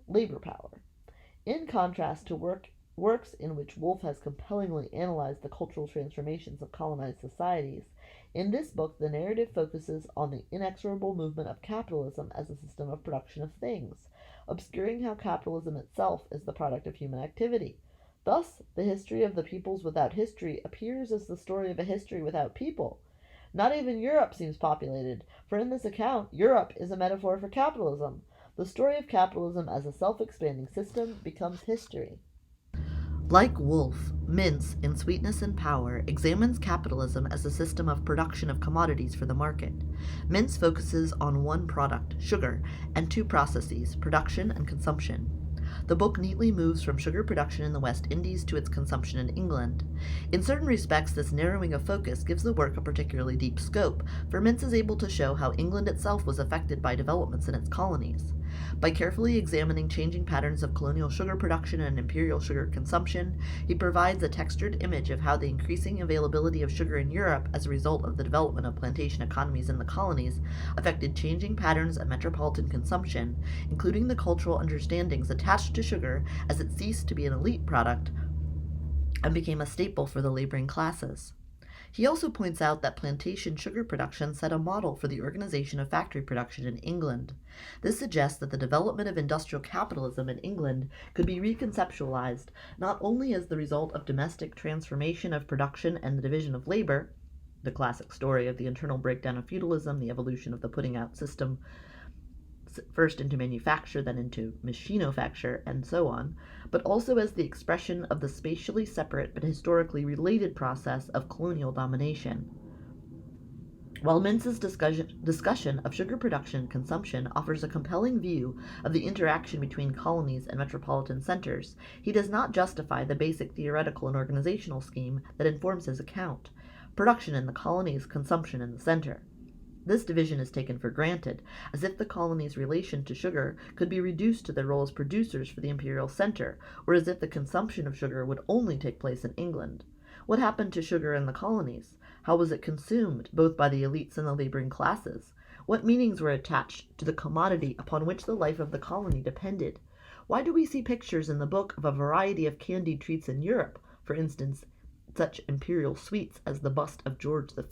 labor power. In contrast to works in which Wolf has compellingly analyzed the cultural transformations of colonized societies, in this book the narrative focuses on the inexorable movement of capitalism as a system of production of things, obscuring how capitalism itself is the product of human activity. Thus, the history of the peoples without history appears as the story of a history without people. Not even Europe seems populated, for in this account, Europe is a metaphor for capitalism. The story of capitalism as a self-expanding system becomes history. Like Woolf, Mintz, in Sweetness and Power, examines capitalism as a system of production of commodities for the market. Mintz focuses on one product, sugar, and two processes, production and consumption. The book neatly moves from sugar production in the West Indies to its consumption in England. In certain respects, this narrowing of focus gives the work a particularly deep scope, for Mintz is able to show how England itself was affected by developments in its colonies. By carefully examining changing patterns of colonial sugar production and imperial sugar consumption, he provides a textured image of how the increasing availability of sugar in Europe as a result of the development of plantation economies in the colonies affected changing patterns of metropolitan consumption, including the cultural understandings attached to sugar as it ceased to be an elite product and became a staple for the laboring classes. He also points out that plantation sugar production set a model for the organization of factory production in England. This suggests that the development of industrial capitalism in England could be reconceptualized not only as the result of domestic transformation of production and the division of labor, the classic story of the internal breakdown of feudalism, the evolution of the putting out system, first into manufacture, then into machinofacture, and so on, but also as the expression of the spatially separate but historically related process of colonial domination. While Mintz's discussion of sugar production and consumption offers a compelling view of the interaction between colonies and metropolitan centers, he does not justify the basic theoretical and organizational scheme that informs his account: production in the colonies, consumption in the center. This division is taken for granted, as if the colonies' relation to sugar could be reduced to their role as producers for the imperial center, or as if the consumption of sugar would only take place in England. What happened to sugar in the colonies? How was it consumed, both by the elites and the laboring classes? What meanings were attached to the commodity upon which the life of the colony depended? Why do we see pictures in the book of a variety of candied treats in Europe, for instance, such imperial sweets as the bust of George V,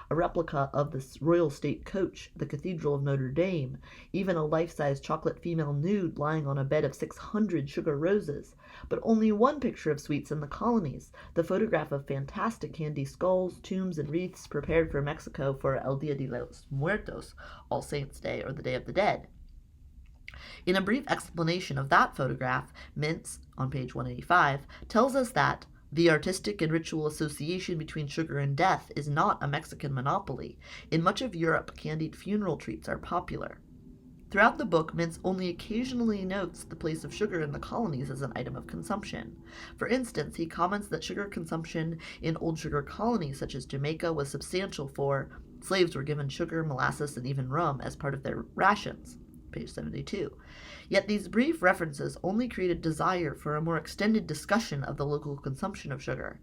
a replica of the royal state coach, the Cathedral of Notre Dame, even a life-size chocolate female nude lying on a bed of 600 sugar roses, but only one picture of sweets in the colonies, the photograph of fantastic candy skulls, tombs, and wreaths prepared for Mexico for El Dia de los Muertos, All Saints' Day, or the Day of the Dead. In a brief explanation of that photograph, Mintz, on page 185, tells us that the artistic and ritual association between sugar and death is not a Mexican monopoly. In much of Europe, candied funeral treats are popular. Throughout the book, Mintz only occasionally notes the place of sugar in the colonies as an item of consumption. For instance, he comments that sugar consumption in old sugar colonies such as Jamaica was substantial, for slaves were given sugar, molasses, and even rum as part of their rations. Page 72. Yet these brief references only create a desire for a more extended discussion of the local consumption of sugar.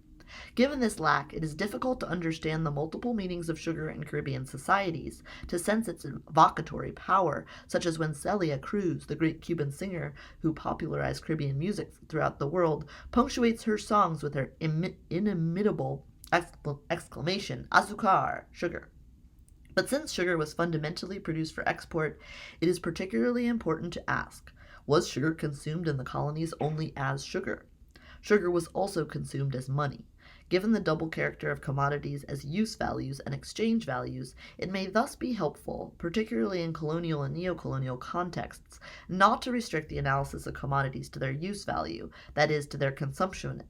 Given this lack, it is difficult to understand the multiple meanings of sugar in Caribbean societies, to sense its evocatory power, such as when Celia Cruz, the great Cuban singer who popularized Caribbean music throughout the world, punctuates her songs with her inimitable exclamation, "Azúcar," sugar. But since sugar was fundamentally produced for export, it is particularly important to ask, was sugar consumed in the colonies only as sugar? Sugar was also consumed as money. Given the double character of commodities as use values and exchange values, it may thus be helpful, particularly in colonial and neo-colonial contexts, not to restrict the analysis of commodities to their use value, that is, to their consumption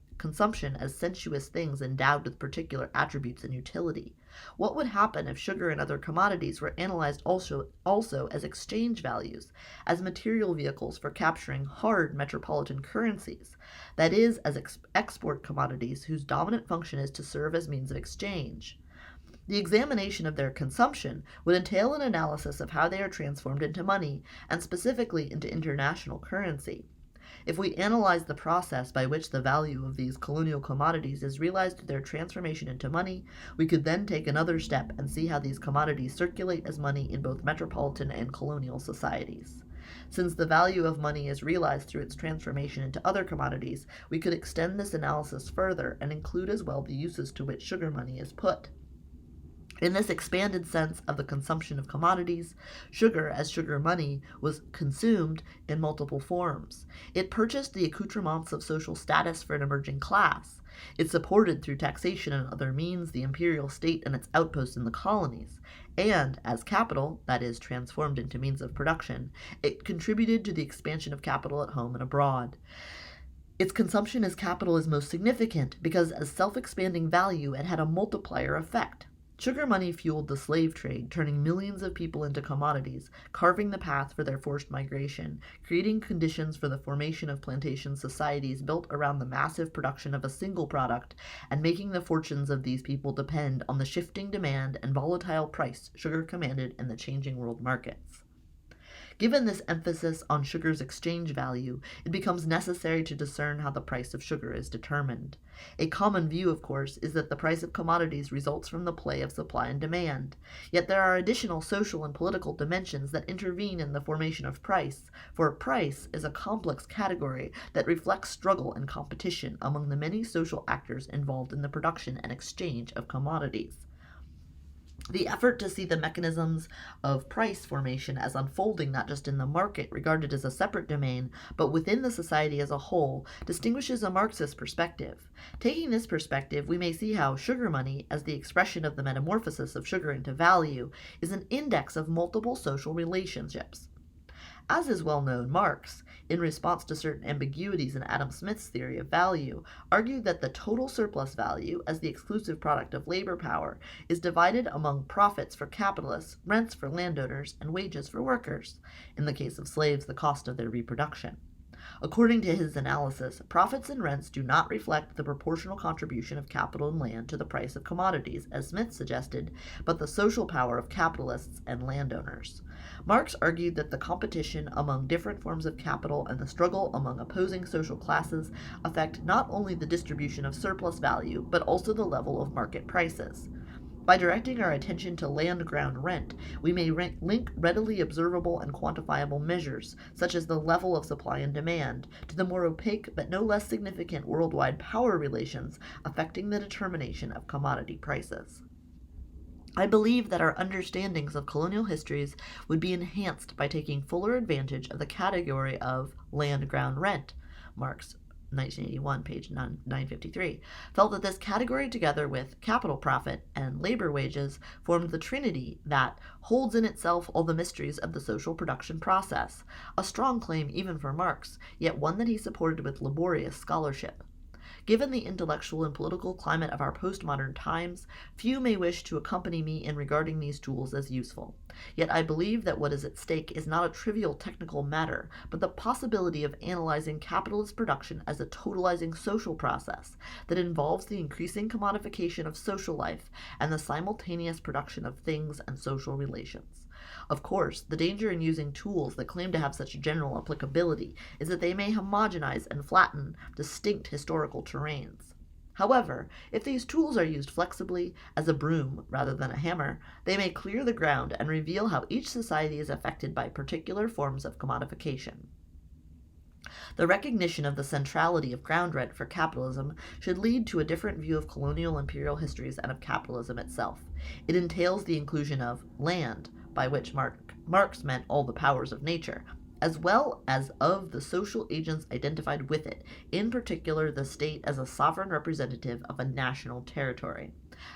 as sensuous things endowed with particular attributes and utility. What would happen if sugar and other commodities were analyzed also as exchange values, as material vehicles for capturing hard metropolitan currencies, that is, as export commodities whose dominant function is to serve as means of exchange? The examination of their consumption would entail an analysis of how they are transformed into money, and specifically into international currency. If we analyze the process by which the value of these colonial commodities is realized through their transformation into money, we could then take another step and see how these commodities circulate as money in both metropolitan and colonial societies. Since the value of money is realized through its transformation into other commodities, we could extend this analysis further and include as well the uses to which sugar money is put. In this expanded sense of the consumption of commodities, sugar as sugar money was consumed in multiple forms. It purchased the accoutrements of social status for an emerging class. It supported through taxation and other means the imperial state and its outposts in the colonies, and as capital, that is, transformed into means of production, it contributed to the expansion of capital at home and abroad. Its consumption as capital is most significant because as self-expanding value it had a multiplier effect. Sugar money fueled the slave trade, turning millions of people into commodities, carving the path for their forced migration, creating conditions for the formation of plantation societies built around the massive production of a single product, and making the fortunes of these people depend on the shifting demand and volatile price sugar commanded in the changing world markets. Given this emphasis on sugar's exchange value, it becomes necessary to discern how the price of sugar is determined. A common view, of course, is that the price of commodities results from the play of supply and demand. Yet there are additional social and political dimensions that intervene in the formation of price, for price is a complex category that reflects struggle and competition among the many social actors involved in the production and exchange of commodities. The effort to see the mechanisms of price formation as unfolding not just in the market regarded as a separate domain, but within the society as a whole, distinguishes a Marxist perspective. Taking this perspective, we may see how sugar money, as the expression of the metamorphosis of sugar into value, is an index of multiple social relationships. As is well known, Marx, in response to certain ambiguities in Adam Smith's theory of value, argued that the total surplus value, as the exclusive product of labor power, is divided among profits for capitalists, rents for landowners, and wages for workers, in the case of slaves, the cost of their reproduction. According to his analysis, profits and rents do not reflect the proportional contribution of capital and land to the price of commodities, as Smith suggested, but the social power of capitalists and landowners. Marx argued that the competition among different forms of capital and the struggle among opposing social classes affect not only the distribution of surplus value, but also the level of market prices. By directing our attention to land-ground rent, we may link readily observable and quantifiable measures, such as the level of supply and demand, to the more opaque but no less significant worldwide power relations affecting the determination of commodity prices. I believe that our understandings of colonial histories would be enhanced by taking fuller advantage of the category of land-ground rent. Marx 1981, page 953, felt that this category, together with capital profit and labor wages, formed the trinity that holds in itself all the mysteries of the social production process, a strong claim even for Marx, yet one that he supported with laborious scholarship. Given the intellectual and political climate of our postmodern times, few may wish to accompany me in regarding these tools as useful. Yet I believe that what is at stake is not a trivial technical matter, but the possibility of analyzing capitalist production as a totalizing social process that involves the increasing commodification of social life and the simultaneous production of things and social relations. Of course, the danger in using tools that claim to have such general applicability is that they may homogenize and flatten distinct historical terrains. However, if these tools are used flexibly, as a broom rather than a hammer, they may clear the ground and reveal how each society is affected by particular forms of commodification. The recognition of the centrality of ground rent for capitalism should lead to a different view of colonial imperial histories and of capitalism itself. It entails the inclusion of land, by which Marx meant all the powers of nature, as well as of the social agents identified with it, in particular the state as a sovereign representative of a national territory.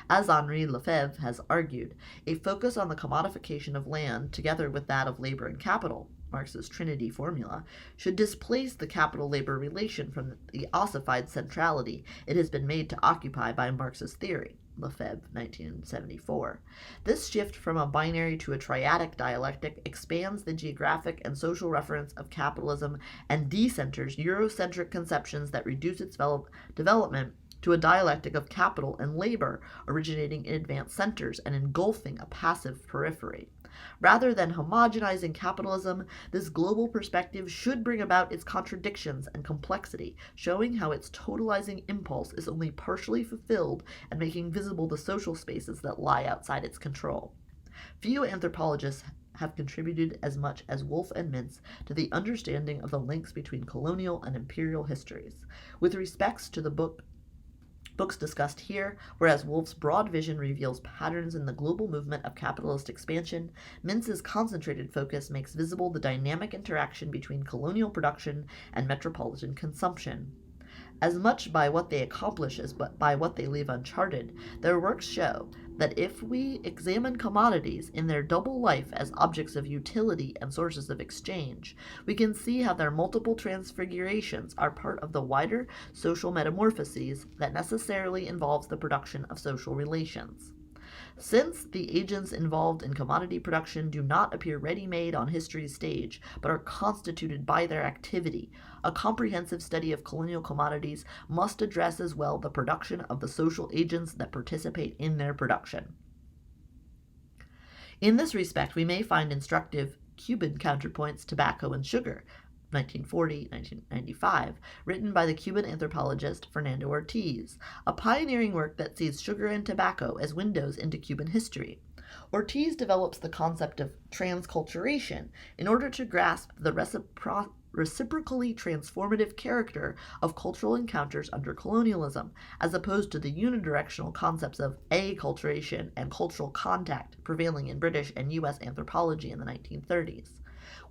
As Henri Lefebvre has argued, a focus on the commodification of land, together with that of labor and capital, Marx's Trinity formula, should displace the capital-labor relation from the ossified centrality it has been made to occupy by Marx's theory. Lefebvre, 1974. This shift from a binary to a triadic dialectic expands the geographic and social reference of capitalism and decenters Eurocentric conceptions that reduce its development to a dialectic of capital and labor originating in advanced centers and engulfing a passive periphery. Rather than homogenizing capitalism, this global perspective should bring about its contradictions and complexity, showing how its totalizing impulse is only partially fulfilled and making visible the social spaces that lie outside its control. Few anthropologists have contributed as much as Wolff and Mintz to the understanding of the links between colonial and imperial histories. With respects to the books discussed here, whereas Wolff's broad vision reveals patterns in the global movement of capitalist expansion, Mintz's concentrated focus makes visible the dynamic interaction between colonial production and metropolitan consumption. As much by what they accomplish as by what they leave uncharted, their works show that if we examine commodities in their double life as objects of utility and sources of exchange, we can see how their multiple transfigurations are part of the wider social metamorphoses that necessarily involves the production of social relations. Since the agents involved in commodity production do not appear ready-made on history's stage, but are constituted by their activity, a comprehensive study of colonial commodities must address as well the production of the social agents that participate in their production. In this respect, we may find instructive Cuban counterpoints tobacco and sugar, 1940-1995, written by the Cuban anthropologist Fernando Ortiz, a pioneering work that sees sugar and tobacco as windows into Cuban history. Ortiz develops the concept of transculturation in order to grasp the reciprocally transformative character of cultural encounters under colonialism, as opposed to the unidirectional concepts of acculturation and cultural contact prevailing in British and U.S. anthropology in the 1930s.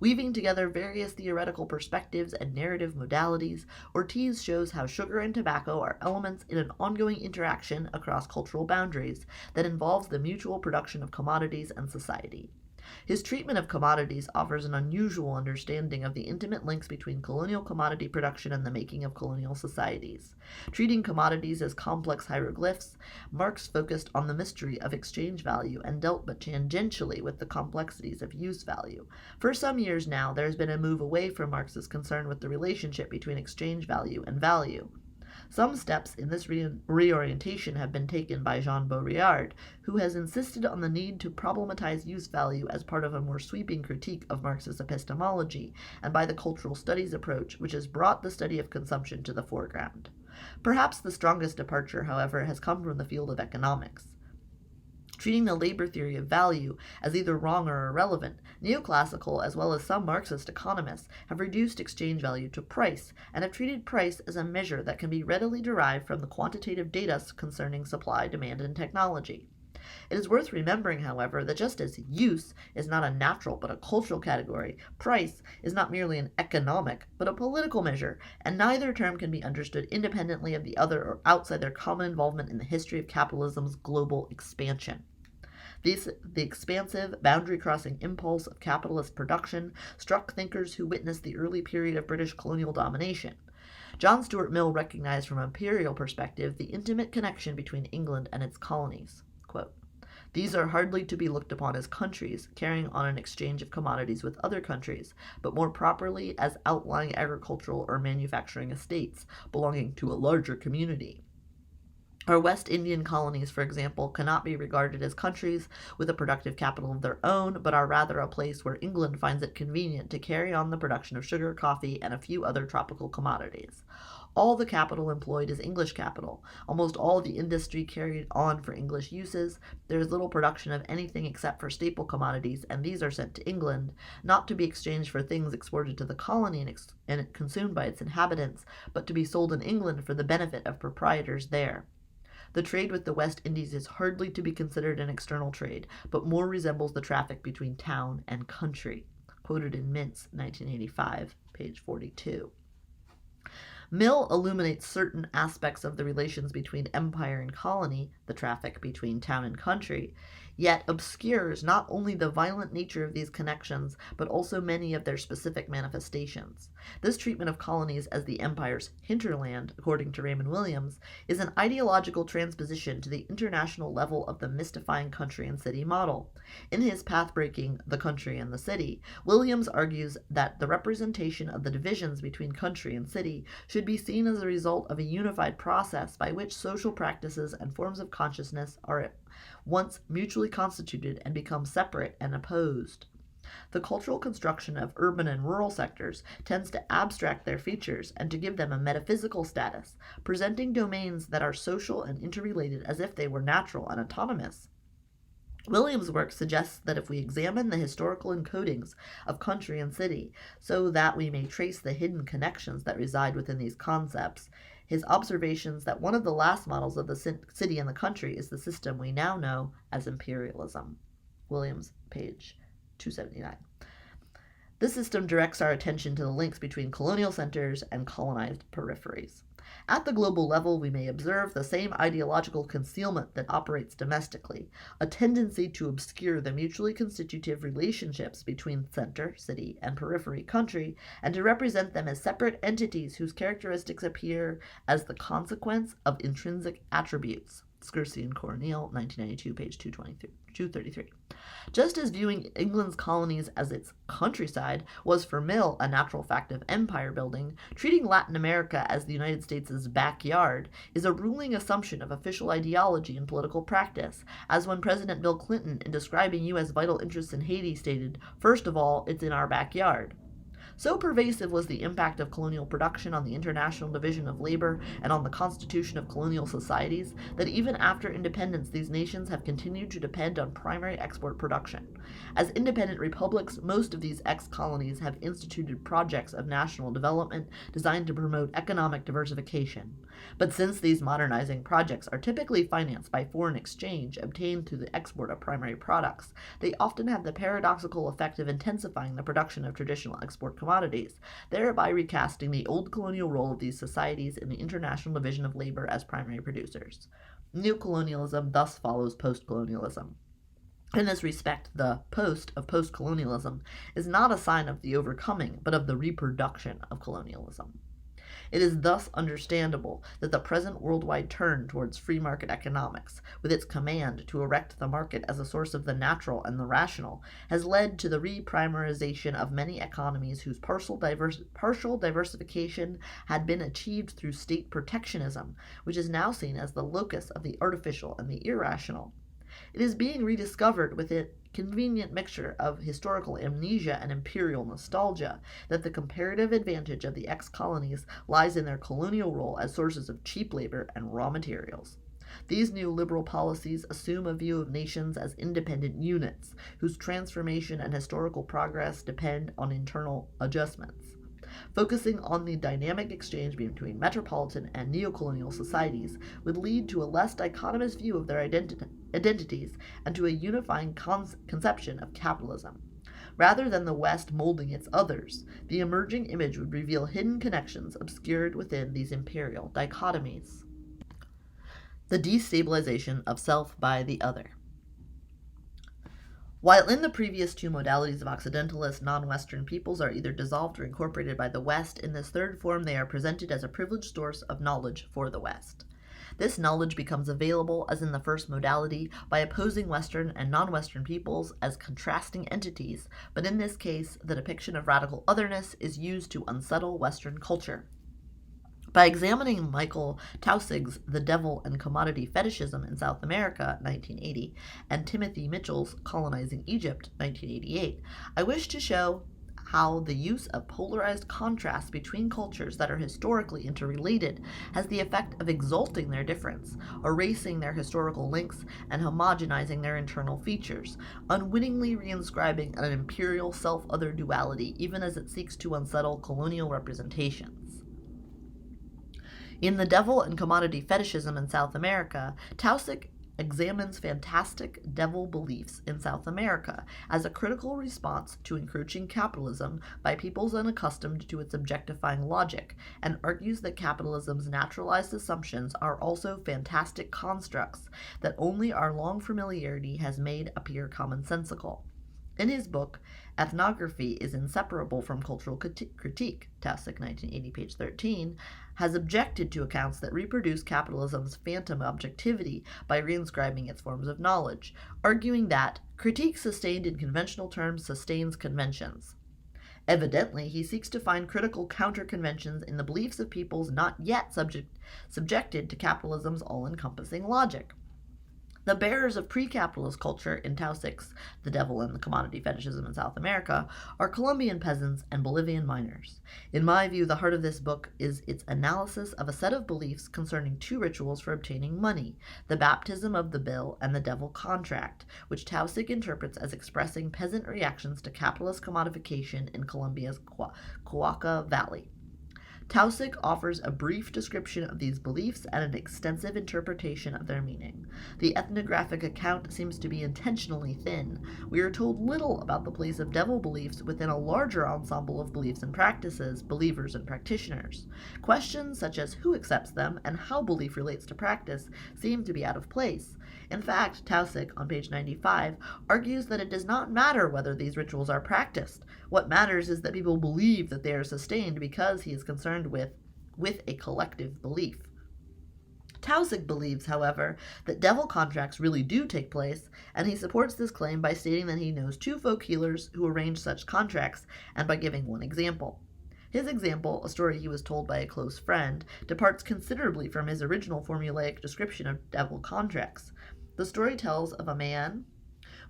Weaving together various theoretical perspectives and narrative modalities, Ortiz shows how sugar and tobacco are elements in an ongoing interaction across cultural boundaries that involves the mutual production of commodities and society. His treatment of commodities offers an unusual understanding of the intimate links between colonial commodity production and the making of colonial societies. Treating commodities as complex hieroglyphs, Marx focused on the mystery of exchange value and dealt but tangentially with the complexities of use value. For some years now, there has been a move away from Marx's concern with the relationship between exchange value and value. Some steps in this reorientation have been taken by Jean Baudrillard, who has insisted on the need to problematize use value as part of a more sweeping critique of Marxist epistemology, and by the cultural studies approach, which has brought the study of consumption to the foreground. Perhaps the strongest departure, however, has come from the field of economics. Treating the labor theory of value as either wrong or irrelevant, neoclassical as well as some Marxist economists have reduced exchange value to price, and have treated price as a measure that can be readily derived from the quantitative data concerning supply, demand, and technology. It is worth remembering, however, that just as use is not a natural but a cultural category, price is not merely an economic but a political measure, and neither term can be understood independently of the other or outside their common involvement in the history of capitalism's global expansion. The expansive, boundary-crossing impulse of capitalist production struck thinkers who witnessed the early period of British colonial domination. John Stuart Mill recognized from an imperial perspective the intimate connection between England and its colonies. Quote, "These are hardly to be looked upon as countries carrying on an exchange of commodities with other countries, but more properly as outlying agricultural or manufacturing estates belonging to a larger community. Our West Indian colonies, for example, cannot be regarded as countries with a productive capital of their own, but are rather a place where England finds it convenient to carry on the production of sugar, coffee, and a few other tropical commodities. All the capital employed is English capital, almost all the industry carried on for English uses. There is little production of anything except for staple commodities, and these are sent to England, not to be exchanged for things exported to the colony and consumed by its inhabitants, but to be sold in England for the benefit of proprietors there. The trade with the West Indies is hardly to be considered an external trade, but more resembles the traffic between town and country." Quoted in Mintz, 1985, page 42. Mill illuminates certain aspects of the relations between empire and colony, the traffic between town and country, yet obscures not only the violent nature of these connections, but also many of their specific manifestations. This treatment of colonies as the empire's hinterland, according to Raymond Williams, is an ideological transposition to the international level of the mystifying country and city model. In his path-breaking The Country and the City, Williams argues that the representation of the divisions between country and city should be seen as a result of a unified process by which social practices and forms of consciousness are at once mutually constituted and become separate and opposed. The cultural construction of urban and rural sectors tends to abstract their features and to give them a metaphysical status, presenting domains that are social and interrelated as if they were natural and autonomous. Williams' work suggests that if we examine the historical encodings of country and city, so that we may trace the hidden connections that reside within these concepts, his observations that one of the last models of the city and the country is the system we now know as imperialism. Williams, page 279. This system directs our attention to the links between colonial centers and colonized peripheries. At the global level, we may observe the same ideological concealment that operates domestically, a tendency to obscure the mutually constitutive relationships between center, city, and periphery country, and to represent them as separate entities whose characteristics appear as the consequence of intrinsic attributes. Skurski and Coronil, 1992, page 233. Just as viewing England's colonies as its countryside was for Mill a natural fact of empire building, treating Latin America as the United States' backyard is a ruling assumption of official ideology and political practice, as when President Bill Clinton, in describing U.S. vital interests in Haiti, stated, "First of all, it's in our backyard." So pervasive was the impact of colonial production on the international division of labor and on the constitution of colonial societies that even after independence these nations have continued to depend on primary export production. As independent republics, most of these ex-colonies have instituted projects of national development designed to promote economic diversification. But since these modernizing projects are typically financed by foreign exchange obtained through the export of primary products, they often have the paradoxical effect of intensifying the production of traditional export commodities, thereby recasting the old colonial role of these societies in the international division of labor as primary producers. Neocolonialism thus follows postcolonialism. In this respect, the post of postcolonialism is not a sign of the overcoming, but of the reproduction of colonialism. It is thus understandable that the present worldwide turn towards free market economics, with its command to erect the market as a source of the natural and the rational, has led to the reprimarization of many economies whose partial diversification had been achieved through state protectionism, which is now seen as the locus of the artificial and the irrational. It is being rediscovered with a convenient mixture of historical amnesia and imperial nostalgia that the comparative advantage of the ex-colonies lies in their colonial role as sources of cheap labor and raw materials. These new liberal policies assume a view of nations as independent units, whose transformation and historical progress depend on internal adjustments. Focusing on the dynamic exchange between metropolitan and neocolonial societies would lead to a less dichotomous view of their identities and to a unifying conception of capitalism. Rather than the West molding its others, the emerging image would reveal hidden connections obscured within these imperial dichotomies. The destabilization of self by the other. While in the previous two modalities of Occidentalist, non-Western peoples are either dissolved or incorporated by the West, in this third form they are presented as a privileged source of knowledge for the West. This knowledge becomes available, as in the first modality, by opposing Western and non-Western peoples as contrasting entities, but in this case, the depiction of radical otherness is used to unsettle Western culture. By examining Michael Tausig's The Devil and Commodity Fetishism in South America, 1980, and Timothy Mitchell's Colonizing Egypt, 1988, I wish to show how the use of polarized contrasts between cultures that are historically interrelated has the effect of exalting their difference, erasing their historical links, and homogenizing their internal features, unwittingly reinscribing an imperial self-other duality even as it seeks to unsettle colonial representations. In The Devil and Commodity Fetishism in South America, Tausig examines fantastic devil beliefs in South America as a critical response to encroaching capitalism by peoples unaccustomed to its objectifying logic, and argues that capitalism's naturalized assumptions are also fantastic constructs that only our long familiarity has made appear commonsensical. In his book, Ethnography is Inseparable from Cultural Critique, Tausig, 1980, page 13, has objected to accounts that reproduce capitalism's phantom objectivity by reinscribing its forms of knowledge, arguing that critique sustained in conventional terms sustains conventions. Evidently, he seeks to find critical counter-conventions in the beliefs of peoples not yet subjected to capitalism's all-encompassing logic. The bearers of pre-capitalist culture in Tausig's The Devil and the Commodity Fetishism in South America are Colombian peasants and Bolivian miners. In my view, the heart of this book is its analysis of a set of beliefs concerning two rituals for obtaining money, the baptism of the bill and the devil contract, which Tausig interprets as expressing peasant reactions to capitalist commodification in Colombia's Cauca Valley. Tausig offers a brief description of these beliefs and an extensive interpretation of their meaning. The ethnographic account seems to be intentionally thin. We are told little about the place of devil beliefs within a larger ensemble of beliefs and practices, believers and practitioners. Questions such as who accepts them and how belief relates to practice seem to be out of place. In fact, Tausig, on page 95, argues that it does not matter whether these rituals are practiced. What matters is that people believe that they are sustained because he is concerned with a collective belief. Tausig believes, however, that devil contracts really do take place, and he supports this claim by stating that he knows 2 folk healers who arrange such contracts, and by giving one example. His example, a story he was told by a close friend, departs considerably from his original formulaic description of devil contracts. The story tells of a man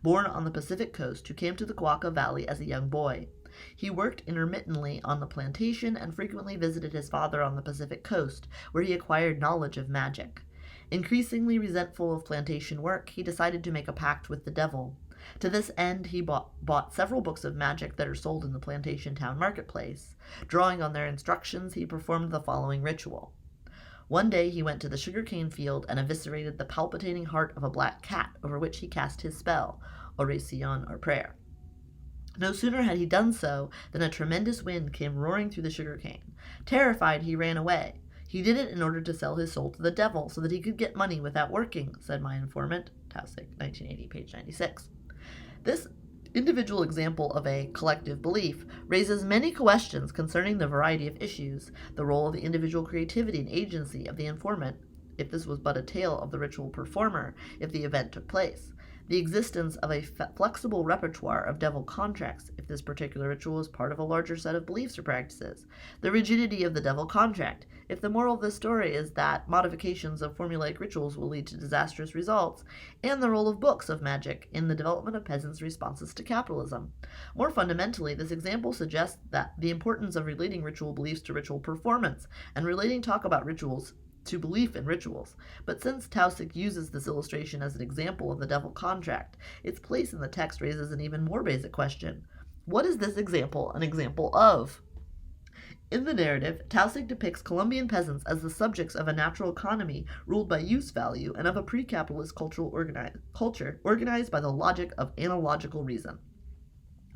born on the Pacific coast who came to the Coaca Valley as a young boy. He worked intermittently on the plantation and frequently visited his father on the Pacific coast, where he acquired knowledge of magic. Increasingly resentful of plantation work, he decided to make a pact with the devil. To this end, he bought several books of magic that are sold in the plantation town marketplace. Drawing on their instructions, he performed the following ritual. One day he went to the sugarcane field and eviscerated the palpitating heart of a black cat over which he cast his spell, oracion or prayer. No sooner had he done so than a tremendous wind came roaring through the sugarcane. Terrified, he ran away. He did it in order to sell his soul to the devil so that he could get money without working, said my informant, Tausig, 1980, page 96. This individual example of a collective belief raises many questions concerning the variety of issues, the role of the individual creativity and agency of the informant, if this was but a tale of the ritual performer, if the event took place, the existence of a flexible repertoire of devil contracts, if this particular ritual is part of a larger set of beliefs or practices, the rigidity of the devil contract, if the moral of the story is that modifications of formulaic rituals will lead to disastrous results, and the role of books of magic in the development of peasants' responses to capitalism. More fundamentally, this example suggests that the importance of relating ritual beliefs to ritual performance, and relating talk about rituals to belief in rituals. But since Tausig uses this illustration as an example of the devil contract, its place in the text raises an even more basic question. What is this example an example of? In the narrative, Tausig depicts Colombian peasants as the subjects of a natural economy ruled by use value and of a pre-capitalist culture organized by the logic of analogical reason.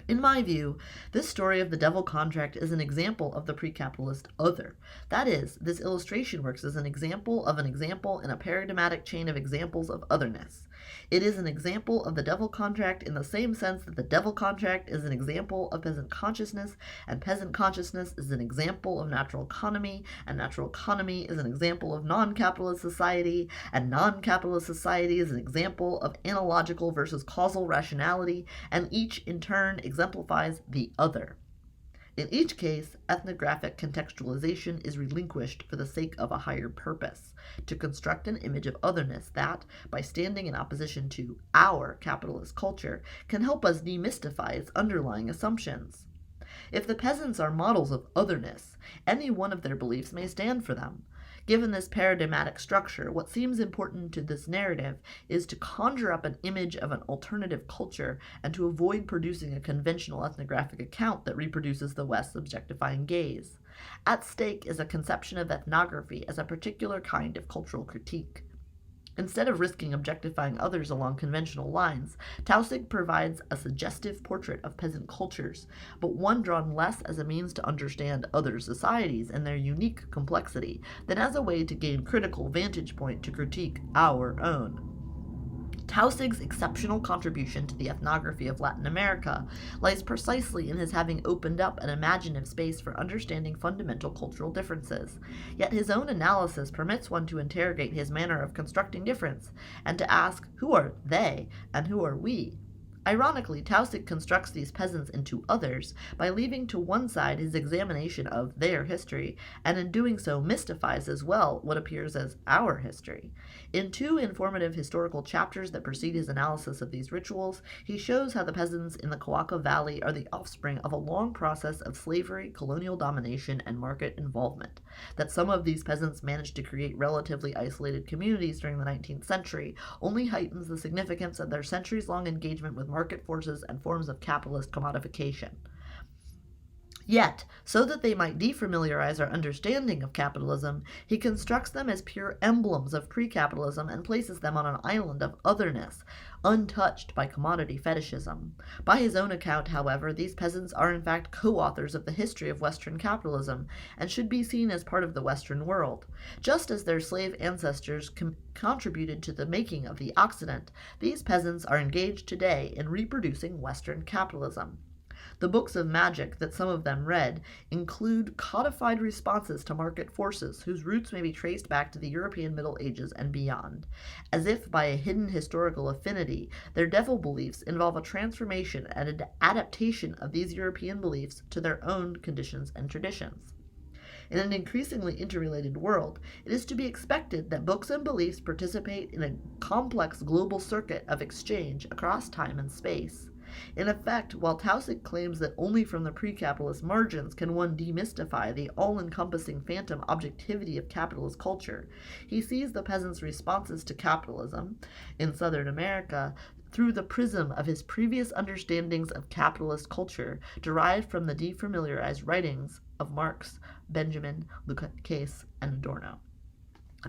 In my view, this story of the devil contract is an example of the pre-capitalist other. That is, this illustration works as an example of an example in a paradigmatic chain of examples of otherness. It is an example of the devil contract in the same sense that the devil contract is an example of peasant consciousness, and peasant consciousness is an example of natural economy, and natural economy is an example of non-capitalist society, and non-capitalist society is an example of analogical versus causal rationality, and each in turn exemplifies the other. In each case, ethnographic contextualization is relinquished for the sake of a higher purpose, to construct an image of otherness that, by standing in opposition to our capitalist culture, can help us demystify its underlying assumptions. If the peasants are models of otherness, any one of their beliefs may stand for them. Given this paradigmatic structure, what seems important to this narrative is to conjure up an image of an alternative culture and to avoid producing a conventional ethnographic account that reproduces the West's objectifying gaze. At stake is a conception of ethnography as a particular kind of cultural critique. Instead of risking objectifying others along conventional lines, Tausig provides a suggestive portrait of peasant cultures, but one drawn less as a means to understand other societies and their unique complexity than as a way to gain critical vantage point to critique our own. Tausig's exceptional contribution to the ethnography of Latin America lies precisely in his having opened up an imaginative space for understanding fundamental cultural differences. Yet his own analysis permits one to interrogate his manner of constructing difference, and to ask, who are they, and who are we? Ironically, Tausig constructs these peasants into others by leaving to one side his examination of their history, and in doing so mystifies as well what appears as our history. In 2 informative historical chapters that precede his analysis of these rituals, he shows how the peasants in the Coaca Valley are the offspring of a long process of slavery, colonial domination, and market involvement. That some of these peasants managed to create relatively isolated communities during the 19th century only heightens the significance of their centuries-long engagement with market forces and forms of capitalist commodification. Yet, so that they might defamiliarize our understanding of capitalism, he constructs them as pure emblems of pre-capitalism and places them on an island of otherness, untouched by commodity fetishism. By his own account, however, these peasants are in fact co-authors of the history of Western capitalism and should be seen as part of the Western world. Just as their slave ancestors contributed to the making of the Occident, these peasants are engaged today in reproducing Western capitalism. The books of magic that some of them read include codified responses to market forces whose roots may be traced back to the European Middle Ages and beyond. As if by a hidden historical affinity, their devil beliefs involve a transformation and an adaptation of these European beliefs to their own conditions and traditions. In an increasingly interrelated world, it is to be expected that books and beliefs participate in a complex global circuit of exchange across time and space. In effect, while Taussig claims that only from the pre-capitalist margins can one demystify the all-encompassing phantom objectivity of capitalist culture, he sees the peasants' responses to capitalism in Southern America through the prism of his previous understandings of capitalist culture derived from the defamiliarized writings of Marx, Benjamin, Lukács, and Adorno.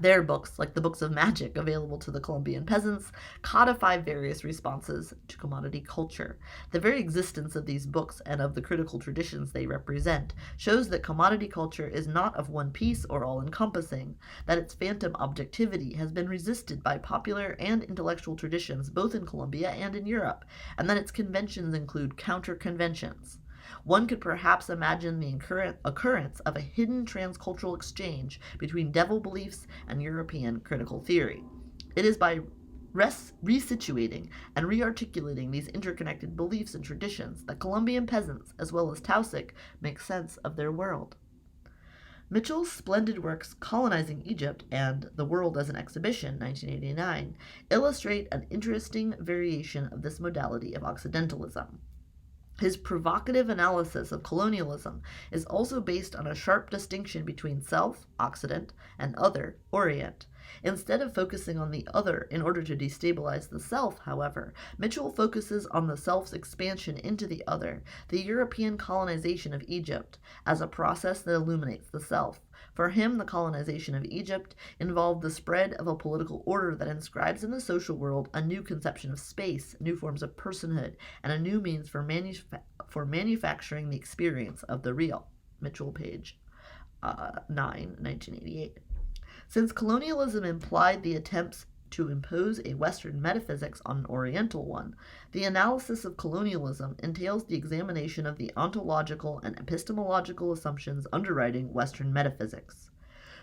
Their books, like the books of magic available to the Colombian peasants, codify various responses to commodity culture. The very existence of these books and of the critical traditions they represent shows that commodity culture is not of one piece or all-encompassing, that its phantom objectivity has been resisted by popular and intellectual traditions both in Colombia and in Europe, and that its conventions include counter-conventions. One could perhaps imagine the occurrence of a hidden transcultural exchange between devil beliefs and European critical theory. It is by resituating and rearticulating these interconnected beliefs and traditions that Colombian peasants, as well as Taussig, make sense of their world. Mitchell's splendid works Colonizing Egypt and The World as an Exhibition, 1989, illustrate an interesting variation of this modality of Occidentalism. His provocative analysis of colonialism is also based on a sharp distinction between self, Occident, and other, Orient. Instead of focusing on the other in order to destabilize the self, however, Mitchell focuses on the self's expansion into the other, the European colonization of Egypt, as a process that illuminates the self. For him, the colonization of Egypt involved the spread of a political order that inscribes in the social world a new conception of space, new forms of personhood, and a new means for manufacturing the experience of the real. Mitchell, page 9, 1988. Since colonialism implied the attempts to impose a Western metaphysics on an Oriental one, the analysis of colonialism entails the examination of the ontological and epistemological assumptions underwriting Western metaphysics.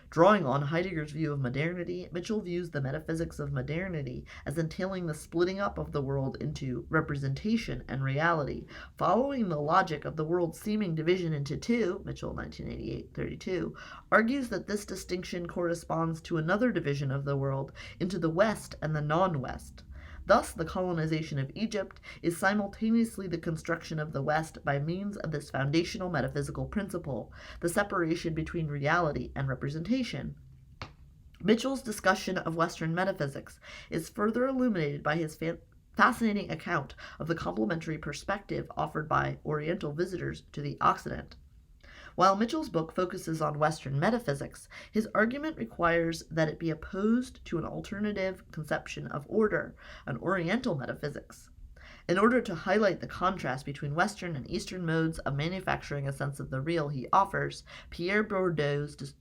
Drawing on Heidegger's view of modernity, Mitchell views the metaphysics of modernity as entailing the splitting up of the world into representation and reality, following the logic of the world's seeming division into two. Mitchell, 1988-32, argues that this distinction corresponds to another division of the world into the West and the non-West. Thus, the colonization of Egypt is simultaneously the construction of the West by means of this foundational metaphysical principle, the separation between reality and representation. Mitchell's discussion of Western metaphysics is further illuminated by his fascinating account of the complementary perspective offered by Oriental visitors to the Occident. While Mitchell's book focuses on Western metaphysics, his argument requires that it be opposed to an alternative conception of order, an Oriental metaphysics. In order to highlight the contrast between Western and Eastern modes of manufacturing a sense of the real, he offers Pierre Bourdieu's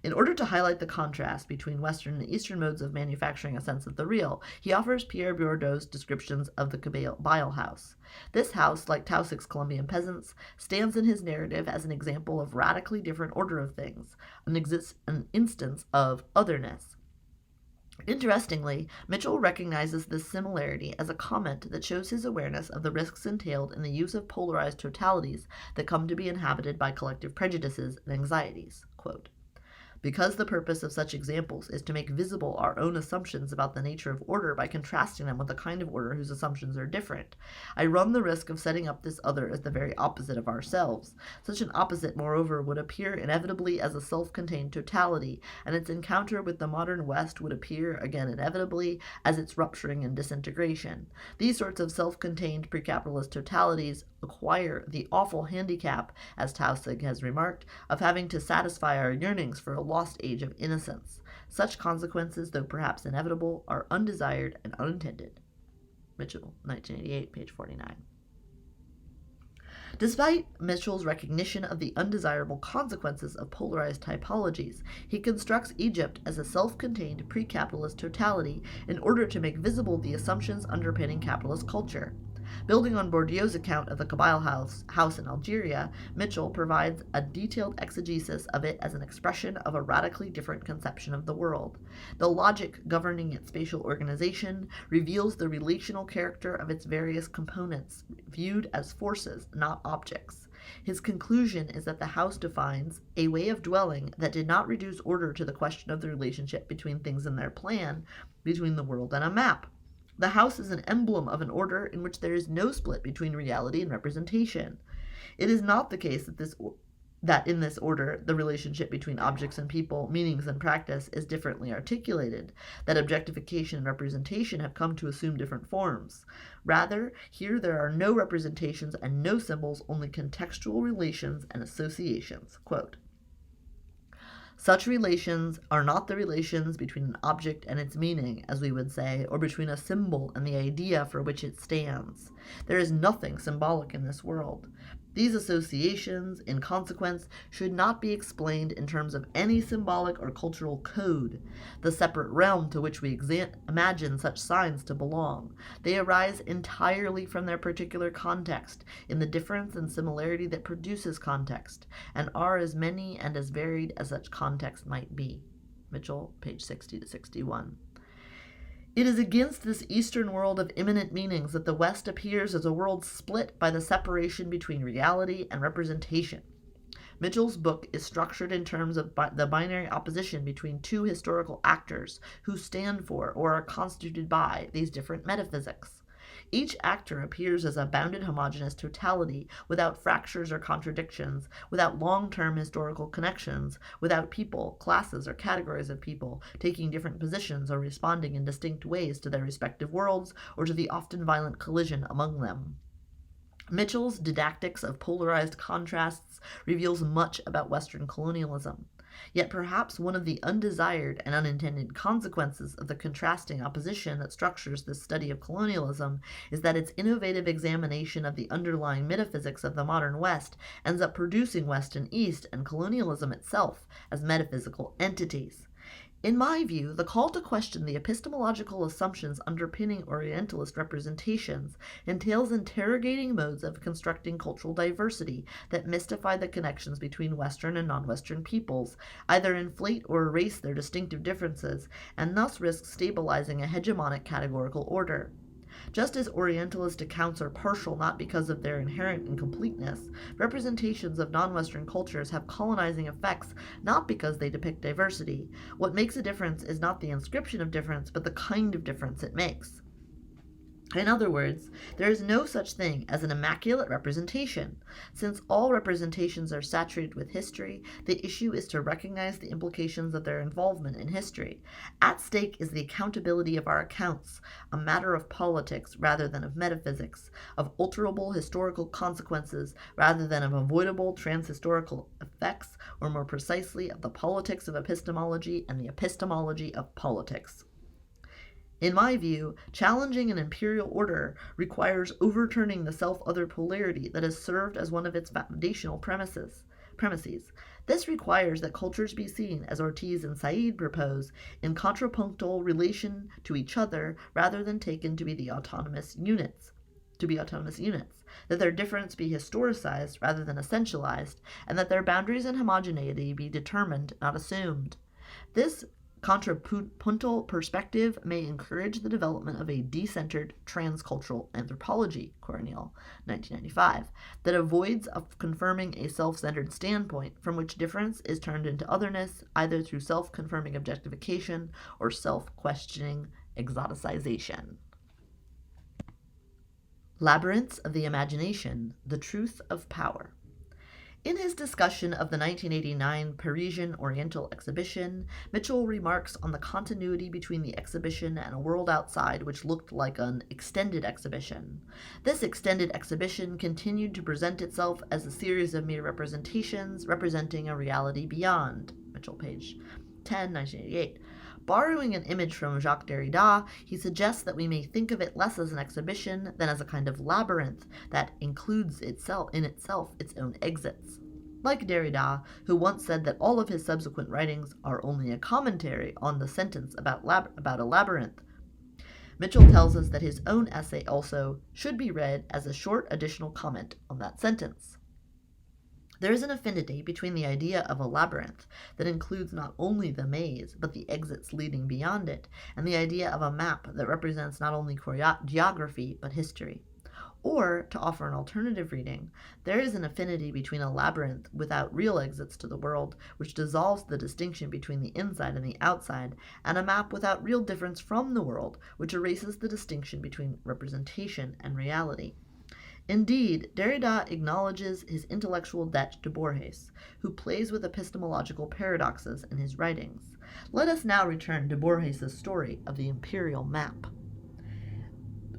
In order to highlight the contrast between Western and Eastern modes of manufacturing a sense of the real, he offers Pierre Bourdieu's descriptions of the Kabyle house. This house, like Taussig's Colombian peasants, stands in his narrative as an example of radically different order of things, an instance of otherness. Interestingly, Mitchell recognizes this similarity as a comment that shows his awareness of the risks entailed in the use of polarized totalities that come to be inhabited by collective prejudices and anxieties. Quote, because the purpose of such examples is to make visible our own assumptions about the nature of order by contrasting them with a kind of order whose assumptions are different, I run the risk of setting up this other as the very opposite of ourselves. Such an opposite, moreover, would appear inevitably as a self-contained totality, and its encounter with the modern West would appear, again inevitably, as its rupturing and disintegration. These sorts of self-contained pre-capitalist totalities acquire the awful handicap, as Tausig has remarked, of having to satisfy our yearnings for a lost age of innocence. Such consequences, though perhaps inevitable, are undesired and unintended. Mitchell, 1988, page 49. Despite Mitchell's recognition of the undesirable consequences of polarized typologies, he constructs Egypt as a self-contained pre-capitalist totality in order to make visible the assumptions underpinning capitalist culture. Building on Bourdieu's account of the Kabyle house in Algeria, Mitchell provides a detailed exegesis of it as an expression of a radically different conception of the world. The logic governing its spatial organization reveals the relational character of its various components, viewed as forces, not objects. His conclusion is that the house defines a way of dwelling that did not reduce order to the question of the relationship between things in their plan, between the world and a map. The house is an emblem of an order in which there is no split between reality and representation. It is not the case that in this order the relationship between objects and people, meanings and practice, is differently articulated, that objectification and representation have come to assume different forms. Rather, here there are no representations and no symbols, only contextual relations and associations. Quote, such relations are not the relations between an object and its meaning, as we would say, or between a symbol and the idea for which it stands. There is nothing symbolic in this world. These associations, in consequence, should not be explained in terms of any symbolic or cultural code, the separate realm to which we imagine such signs to belong. They arise entirely from their particular context, in the difference and similarity that produces context, and are as many and as varied as such context might be. Mitchell, page 60 to 61. It is against this Eastern world of immanent meanings that the West appears as a world split by the separation between reality and representation. Mitchell's book is structured in terms of the binary opposition between two historical actors who stand for or are constituted by these different metaphysics. Each actor appears as a bounded homogeneous totality, without fractures or contradictions, without long-term historical connections, without people, classes, or categories of people taking different positions or responding in distinct ways to their respective worlds or to the often violent collision among them. Mitchell's didactics of polarized contrasts reveals much about Western colonialism. Yet perhaps one of the undesired and unintended consequences of the contrasting opposition that structures this study of colonialism is that its innovative examination of the underlying metaphysics of the modern West ends up producing West and East and colonialism itself as metaphysical entities. In my view, the call to question the epistemological assumptions underpinning Orientalist representations entails interrogating modes of constructing cultural diversity that mystify the connections between Western and non-Western peoples, either inflate or erase their distinctive differences, and thus risk stabilizing a hegemonic categorical order. Just as Orientalist accounts are partial not because of their inherent incompleteness, representations of non-Western cultures have colonizing effects not because they depict diversity. What makes a difference is not the inscription of difference, but the kind of difference it makes. In other words, there is no such thing as an immaculate representation. Since all representations are saturated with history, the issue is to recognize the implications of their involvement in history. At stake is the accountability of our accounts, a matter of politics rather than of metaphysics, of alterable historical consequences rather than of avoidable transhistorical effects, or more precisely of the politics of epistemology and the epistemology of politics. In my view, challenging an imperial order requires overturning the self-other polarity that has served as one of its foundational premises. This requires that cultures be seen, as Ortiz and Said propose, in contrapunctal relation to each other rather than taken to be autonomous units, that their difference be historicized rather than essentialized, and that their boundaries and homogeneity be determined, not assumed. This contrapuntal perspective may encourage the development of a decentered transcultural anthropology, Coronil, 1995, that avoids of confirming a self-centered standpoint from which difference is turned into otherness, either through self-confirming objectification or self-questioning exoticization. Labyrinths of the Imagination, the Truth of Power. In his discussion of the 1989 Parisian Oriental Exhibition, Mitchell remarks on the continuity between the exhibition and a world outside which looked like an extended exhibition. This extended exhibition continued to present itself as a series of mere representations representing a reality beyond. Mitchell, page 10, 1988. Borrowing an image from Jacques Derrida, he suggests that we may think of it less as an exhibition than as a kind of labyrinth that includes its own exits. Like Derrida, who once said that all of his subsequent writings are only a commentary on the sentence about a labyrinth, Mitchell tells us that his own essay also should be read as a short additional comment on that sentence. There is an affinity between the idea of a labyrinth that includes not only the maze, but the exits leading beyond it, and the idea of a map that represents not only geography, but history. Or, to offer an alternative reading, there is an affinity between a labyrinth without real exits to the world, which dissolves the distinction between the inside and the outside, and a map without real difference from the world, which erases the distinction between representation and reality. Indeed, Derrida acknowledges his intellectual debt to Borges, who plays with epistemological paradoxes in his writings. Let us now return to Borges' story of the imperial map.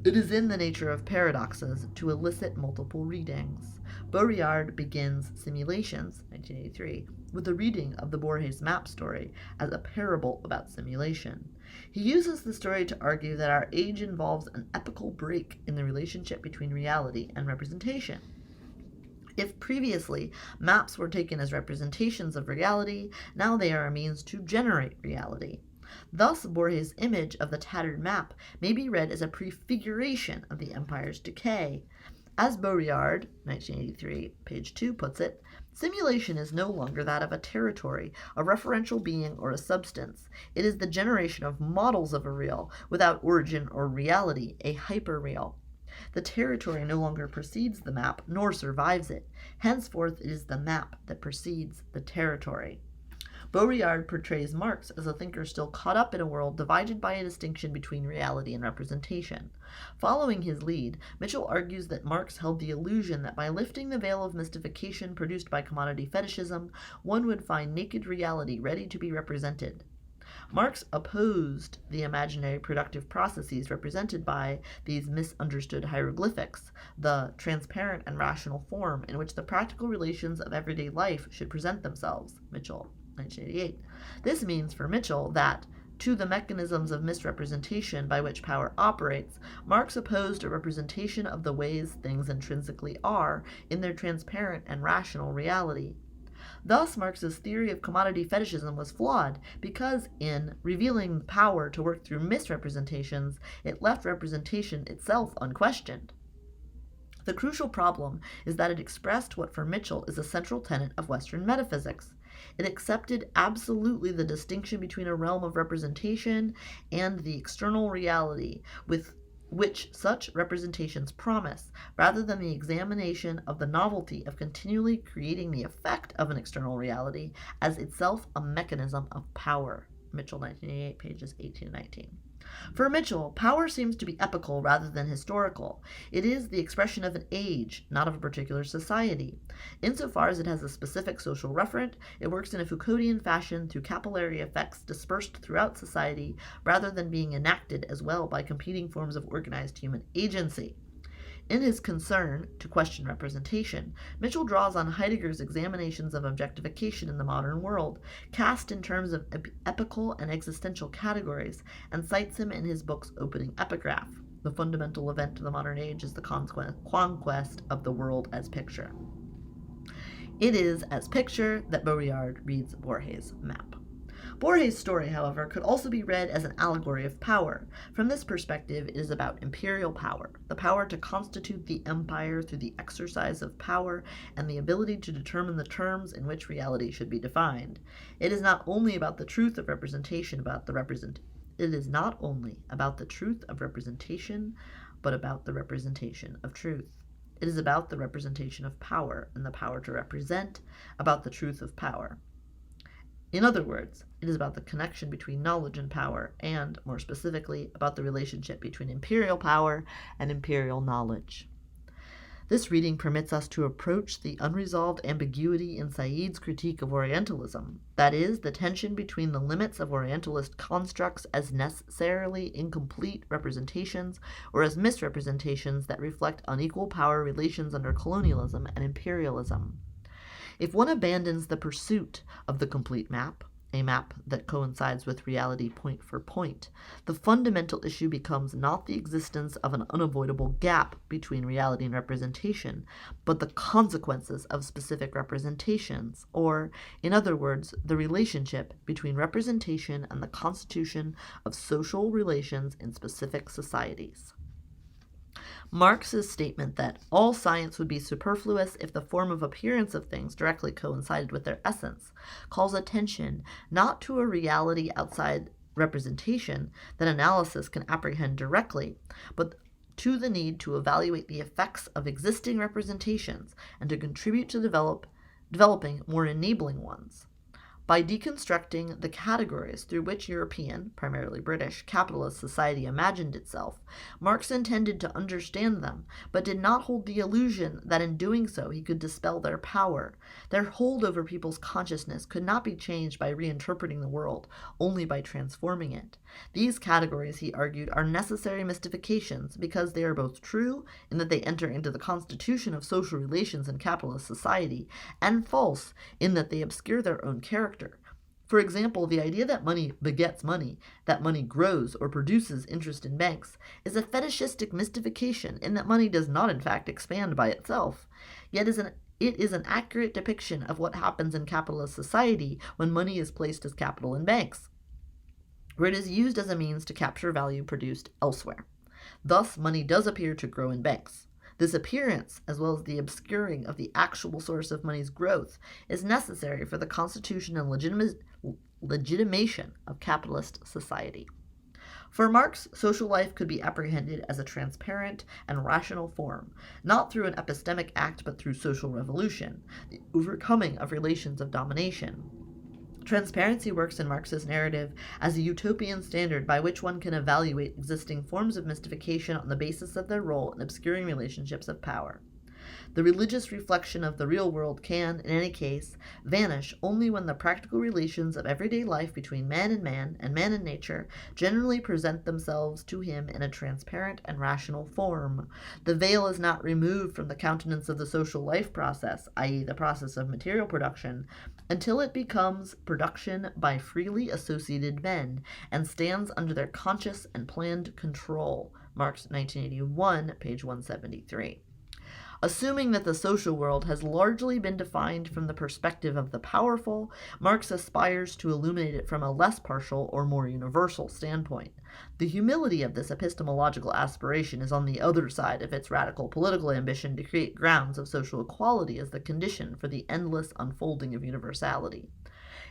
It is in the nature of paradoxes to elicit multiple readings. Baudrillard begins Simulations, 1983, with a reading of the Borges map story as a parable about simulation. He uses the story to argue that our age involves an epochal break in the relationship between reality and representation. If previously maps were taken as representations of reality, now they are a means to generate reality. Thus, Borges' image of the tattered map may be read as a prefiguration of the empire's decay. As Baudrillard, 1983, page 2, puts it, simulation is no longer that of a territory, a referential being, or a substance. It is the generation of models of a real, without origin or reality, a hyperreal. The territory no longer precedes the map, nor survives it. Henceforth, it is the map that precedes the territory. Baudrillard portrays Marx as a thinker still caught up in a world divided by a distinction between reality and representation. Following his lead, Mitchell argues that Marx held the illusion that by lifting the veil of mystification produced by commodity fetishism, one would find naked reality ready to be represented. Marx opposed the imaginary productive processes represented by these misunderstood hieroglyphics, the transparent and rational form in which the practical relations of everyday life should present themselves. Mitchell, 1988. This means for Mitchell that, to the mechanisms of misrepresentation by which power operates, Marx opposed a representation of the ways things intrinsically are in their transparent and rational reality. Thus, Marx's theory of commodity fetishism was flawed because, in revealing power to work through misrepresentations, it left representation itself unquestioned. The crucial problem is that it expressed what for Mitchell is a central tenet of Western metaphysics. It accepted absolutely the distinction between a realm of representation and the external reality with which such representations promise, rather than the examination of the novelty of continually creating the effect of an external reality as itself a mechanism of power. Mitchell, 1988, pages 18 and 19. For Mitchell, power seems to be epochal rather than historical. It is the expression of an age, not of a particular society. Insofar as it has a specific social referent, it works in a Foucauldian fashion through capillary effects dispersed throughout society, rather than being enacted as well by competing forms of organized human agency. In his concern to question representation, Mitchell draws on Heidegger's examinations of objectification in the modern world, cast in terms of epochal and existential categories, and cites him in his book's opening epigraph. The fundamental event of the modern age is the conquest of the world as picture. It is as picture that Baudrillard reads Borges' map. Borges' story, however, could also be read as an allegory of power. From this perspective, it is about imperial power, the power to constitute the empire through the exercise of power and the ability to determine the terms in which reality should be defined. It is not only about the truth of representation, It is not only about the truth of representation, but about the representation of truth. It is about the representation of power and the power to represent, about the truth of power. In other words, it is about the connection between knowledge and power, and, more specifically, about the relationship between imperial power and imperial knowledge. This reading permits us to approach the unresolved ambiguity in Said's critique of Orientalism, that is, the tension between the limits of Orientalist constructs as necessarily incomplete representations or as misrepresentations that reflect unequal power relations under colonialism and imperialism. If one abandons the pursuit of the complete map, a map that coincides with reality point for point, the fundamental issue becomes not the existence of an unavoidable gap between reality and representation, but the consequences of specific representations, or, in other words, the relationship between representation and the constitution of social relations in specific societies. Marx's statement that all science would be superfluous if the form of appearance of things directly coincided with their essence calls attention not to a reality outside representation that analysis can apprehend directly, but to the need to evaluate the effects of existing representations and to contribute to developing more enabling ones. By deconstructing the categories through which European, primarily British, capitalist society imagined itself, Marx intended to understand them, but did not hold the illusion that in doing so he could dispel their power. Their hold over people's consciousness could not be changed by reinterpreting the world, only by transforming it. These categories, he argued, are necessary mystifications because they are both true in that they enter into the constitution of social relations in capitalist society, and false in that they obscure their own character. For example, the idea that money begets money, that money grows or produces interest in banks, is a fetishistic mystification in that money does not in fact expand by itself. Yet it is an accurate depiction of what happens in capitalist society when money is placed as capital in banks, where it is used as a means to capture value produced elsewhere. Thus, money does appear to grow in banks. This appearance, as well as the obscuring of the actual source of money's growth, is necessary for the constitution and legitimation of capitalist society. For Marx, social life could be apprehended as a transparent and rational form, not through an epistemic act but through social revolution, the overcoming of relations of domination. Transparency works in Marx's narrative as a utopian standard by which one can evaluate existing forms of mystification on the basis of their role in obscuring relationships of power. The religious reflection of the real world can, in any case, vanish only when the practical relations of everyday life between man and nature, generally present themselves to him in a transparent and rational form. The veil is not removed from the countenance of the social life process, i.e., the process of material production, until it becomes production by freely associated men and stands under their conscious and planned control. Marx, 1981, page 173. Assuming that the social world has largely been defined from the perspective of the powerful, Marx aspires to illuminate it from a less partial or more universal standpoint. The humility of this epistemological aspiration is on the other side of its radical political ambition to create grounds of social equality as the condition for the endless unfolding of universality.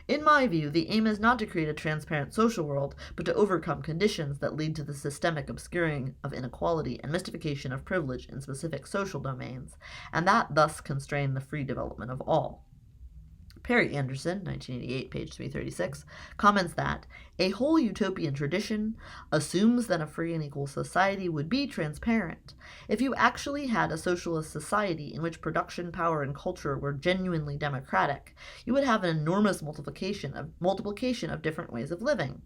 In my view, the aim is not to create a transparent social world, but to overcome conditions that lead to the systemic obscuring of inequality and mystification of privilege in specific social domains, and that thus constrain the free development of all. Perry Anderson, 1988, page 336, comments that a whole utopian tradition assumes that a free and equal society would be transparent. If you actually had a socialist society in which production, power, and culture were genuinely democratic, you would have an enormous multiplication of different ways of living.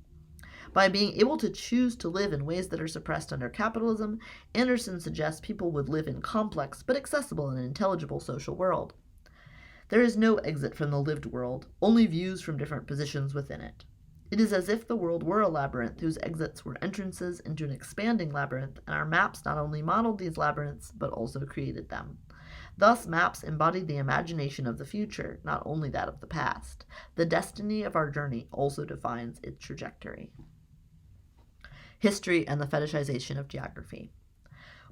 By being able to choose to live in ways that are suppressed under capitalism, Anderson suggests people would live in complex but accessible and intelligible social world. There is no exit from the lived world, only views from different positions within it. It is as if the world were a labyrinth whose exits were entrances into an expanding labyrinth, and our maps not only modeled these labyrinths, but also created them. Thus, maps embodied the imagination of the future, not only that of the past. The destiny of our journey also defines its trajectory. History and the fetishization of geography.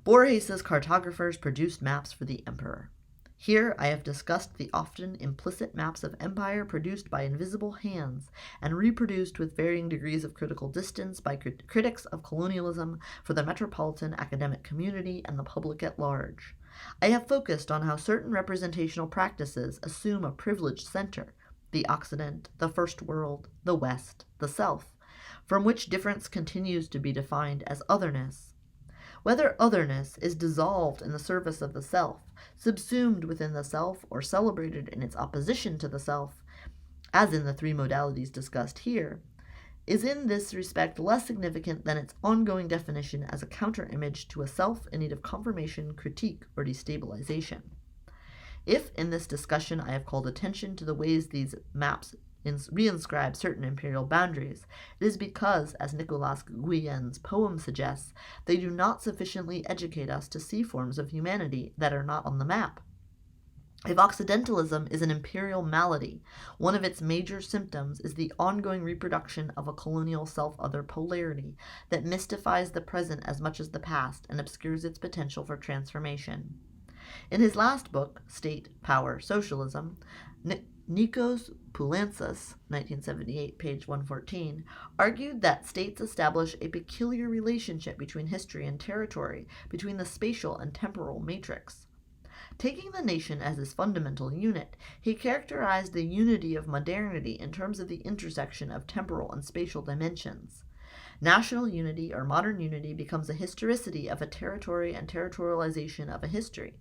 Borges's cartographers produced maps for the emperor. Here I have discussed the often implicit maps of empire produced by invisible hands and reproduced with varying degrees of critical distance by critics of colonialism for the metropolitan academic community and the public at large. I have focused on how certain representational practices assume a privileged center, the Occident, the First World, the West, the South, from which difference continues to be defined as otherness. Whether otherness is dissolved in the service of the self, subsumed within the self, or celebrated in its opposition to the self, as in the three modalities discussed here, is in this respect less significant than its ongoing definition as a counter-image to a self in need of confirmation, critique, or destabilization. If in this discussion I have called attention to the ways these maps reinscribe certain imperial boundaries, it is because, as Nicolas Guillen's poem suggests, they do not sufficiently educate us to see forms of humanity that are not on the map. If Occidentalism is an imperial malady, one of its major symptoms is the ongoing reproduction of a colonial self-other polarity that mystifies the present as much as the past and obscures its potential for transformation. In his last book, State, Power, Socialism, Nikos Poulantzas, 1978, page 114, argued that states establish a peculiar relationship between history and territory, between the spatial and temporal matrix. Taking the nation as his fundamental unit, he characterized the unity of modernity in terms of the intersection of temporal and spatial dimensions. National unity or modern unity becomes a historicity of a territory and territorialization of a history.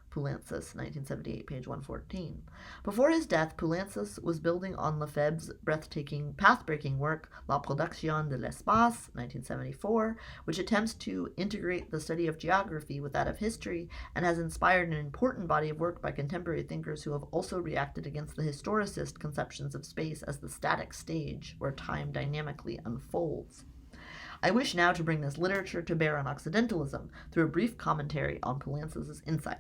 Poulantzas, 1978, page 114. Before his death, Poulantzas was building on Lefebvre's breathtaking, path-breaking work, La Production de l'Espace, 1974, which attempts to integrate the study of geography with that of history and has inspired an important body of work by contemporary thinkers who have also reacted against the historicist conceptions of space as the static stage where time dynamically unfolds. I wish now to bring this literature to bear on Occidentalism through a brief commentary on Poulantzas' insight.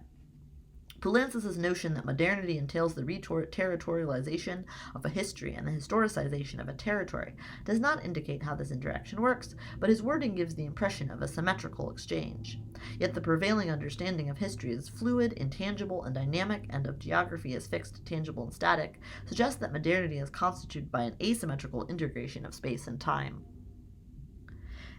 Poulantzas' notion that modernity entails the re-territorialization of a history and the historicization of a territory does not indicate how this interaction works, but his wording gives the impression of a symmetrical exchange. Yet the prevailing understanding of history as fluid, intangible, and dynamic, and of geography as fixed, tangible, and static, suggests that modernity is constituted by an asymmetrical integration of space and time.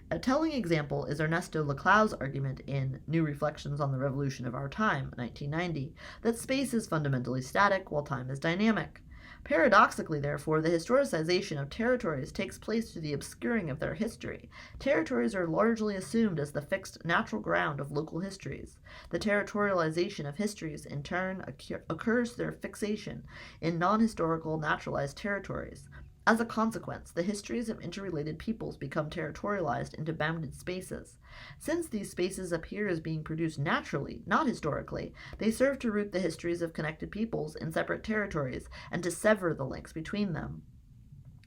A telling example is Ernesto Laclau's argument in New Reflections on the Revolution of Our Time, 1990, that space is fundamentally static while time is dynamic. Paradoxically, therefore, the historicization of territories takes place through the obscuring of their history. Territories are largely assumed as the fixed natural ground of local histories. The territorialization of histories, in turn, occurs through their fixation in non-historical naturalized territories. As a consequence, the histories of interrelated peoples become territorialized into bounded spaces. Since these spaces appear as being produced naturally, not historically, they serve to root the histories of connected peoples in separate territories and to sever the links between them.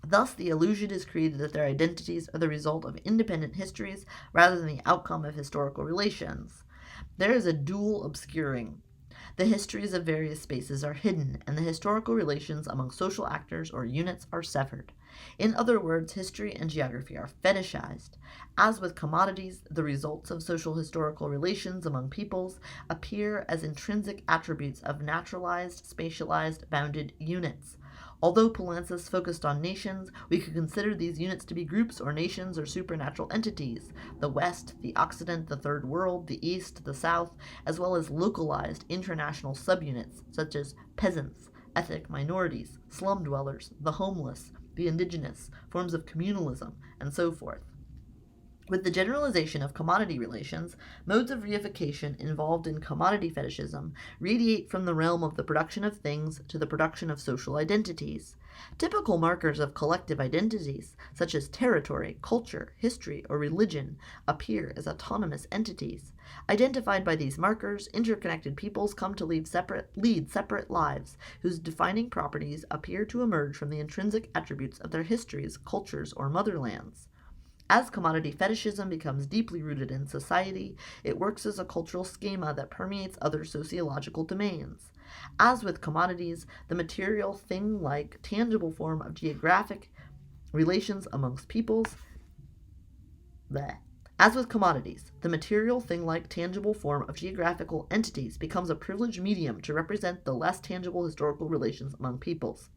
Thus, the illusion is created that their identities are the result of independent histories rather than the outcome of historical relations. There is a dual obscuring. The histories of various spaces are hidden, and the historical relations among social actors or units are severed. In other words, history and geography are fetishized. As with commodities, the results of social historical relations among peoples appear as intrinsic attributes of naturalized, spatialized, bounded units. Although Poulantzas focused on nations, we could consider these units to be groups or nations or supernatural entities: the West, the Occident, the Third World, the East, the South, as well as localized international subunits such as peasants, ethnic minorities, slum dwellers, the homeless, the indigenous, forms of communalism, and so forth. With the generalization of commodity relations, modes of reification involved in commodity fetishism radiate from the realm of the production of things to the production of social identities. Typical markers of collective identities, such as territory, culture, history, or religion, appear as autonomous entities. Identified by these markers, interconnected peoples come to lead separate lives, whose defining properties appear to emerge from the intrinsic attributes of their histories, cultures, or motherlands. As commodity fetishism becomes deeply rooted in society, it works as a cultural schema that permeates other sociological domains. As with commodities, the material thing-like tangible form of geographic relations amongst peoples As with commodities, the material thing-like tangible form of geographical entities becomes a privileged medium to represent the less tangible historical relations among peoples.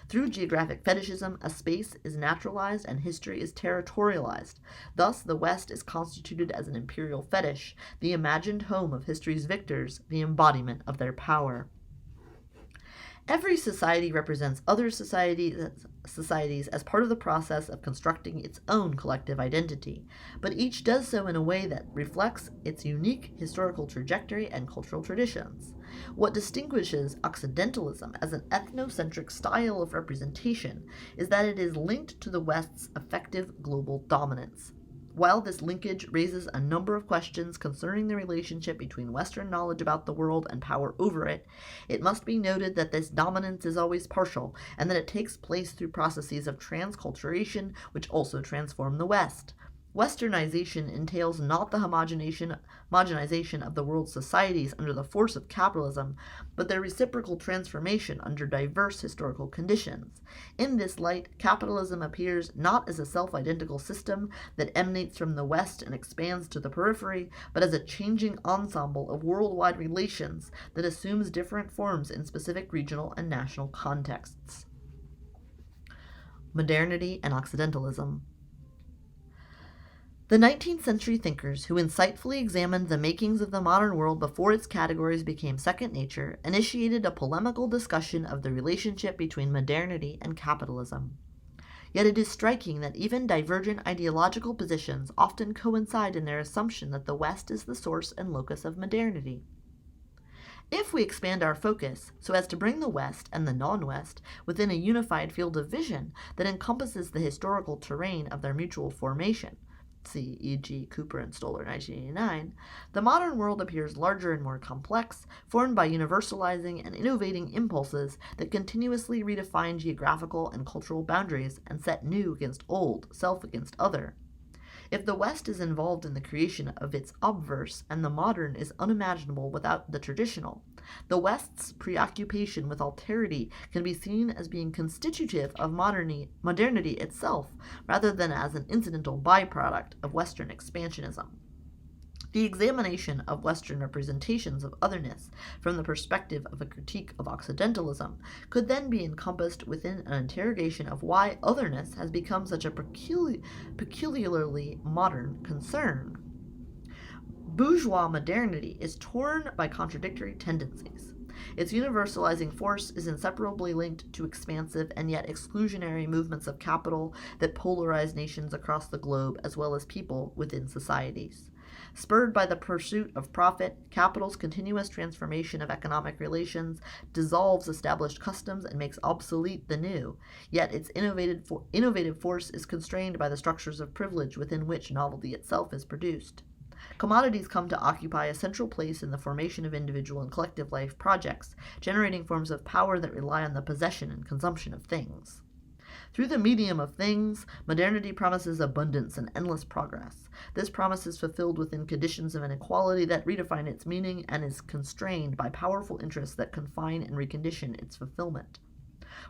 Through geographic fetishism, a space is naturalized and history is territorialized. Thus, the West is constituted as an imperial fetish, the imagined home of history's victors, the embodiment of their power. Every society represents other societies as part of the process of constructing its own collective identity, but each does so in a way that reflects its unique historical trajectory and cultural traditions. What distinguishes Occidentalism as an ethnocentric style of representation is that it is linked to the West's effective global dominance. While this linkage raises a number of questions concerning the relationship between Western knowledge about the world and power over it, it must be noted that this dominance is always partial, and that it takes place through processes of transculturation which also transform the West. Westernization entails not the homogenization of the world's societies under the force of capitalism, but their reciprocal transformation under diverse historical conditions. In this light, capitalism appears not as a self-identical system that emanates from the West and expands to the periphery, but as a changing ensemble of worldwide relations that assumes different forms in specific regional and national contexts. Modernity and Occidentalism. The 19th century thinkers who insightfully examined the makings of the modern world before its categories became second nature initiated a polemical discussion of the relationship between modernity and capitalism. Yet it is striking that even divergent ideological positions often coincide in their assumption that the West is the source and locus of modernity. If we expand our focus so as to bring the West and the non-West within a unified field of vision that encompasses the historical terrain of their mutual formation, see e.g. Cooper and Stoller 1989, the modern world appears larger and more complex, formed by universalizing and innovating impulses that continuously redefine geographical and cultural boundaries and set new against old, self against other. If the West is involved in the creation of its obverse and the modern is unimaginable without the traditional, the West's preoccupation with alterity can be seen as being constitutive of modernity itself, rather than as an incidental byproduct of Western expansionism. The examination of Western representations of otherness from the perspective of a critique of Occidentalism could then be encompassed within an interrogation of why otherness has become such a peculiarly modern concern. Bourgeois modernity is torn by contradictory tendencies. Its universalizing force is inseparably linked to expansive and yet exclusionary movements of capital that polarize nations across the globe as well as people within societies. Spurred by the pursuit of profit, capital's continuous transformation of economic relations dissolves established customs and makes obsolete the new, yet its innovative force is constrained by the structures of privilege within which novelty itself is produced. Commodities come to occupy a central place in the formation of individual and collective life projects, generating forms of power that rely on the possession and consumption of things. Through the medium of things, modernity promises abundance and endless progress. This promise is fulfilled within conditions of inequality that redefine its meaning and is constrained by powerful interests that confine and recondition its fulfillment.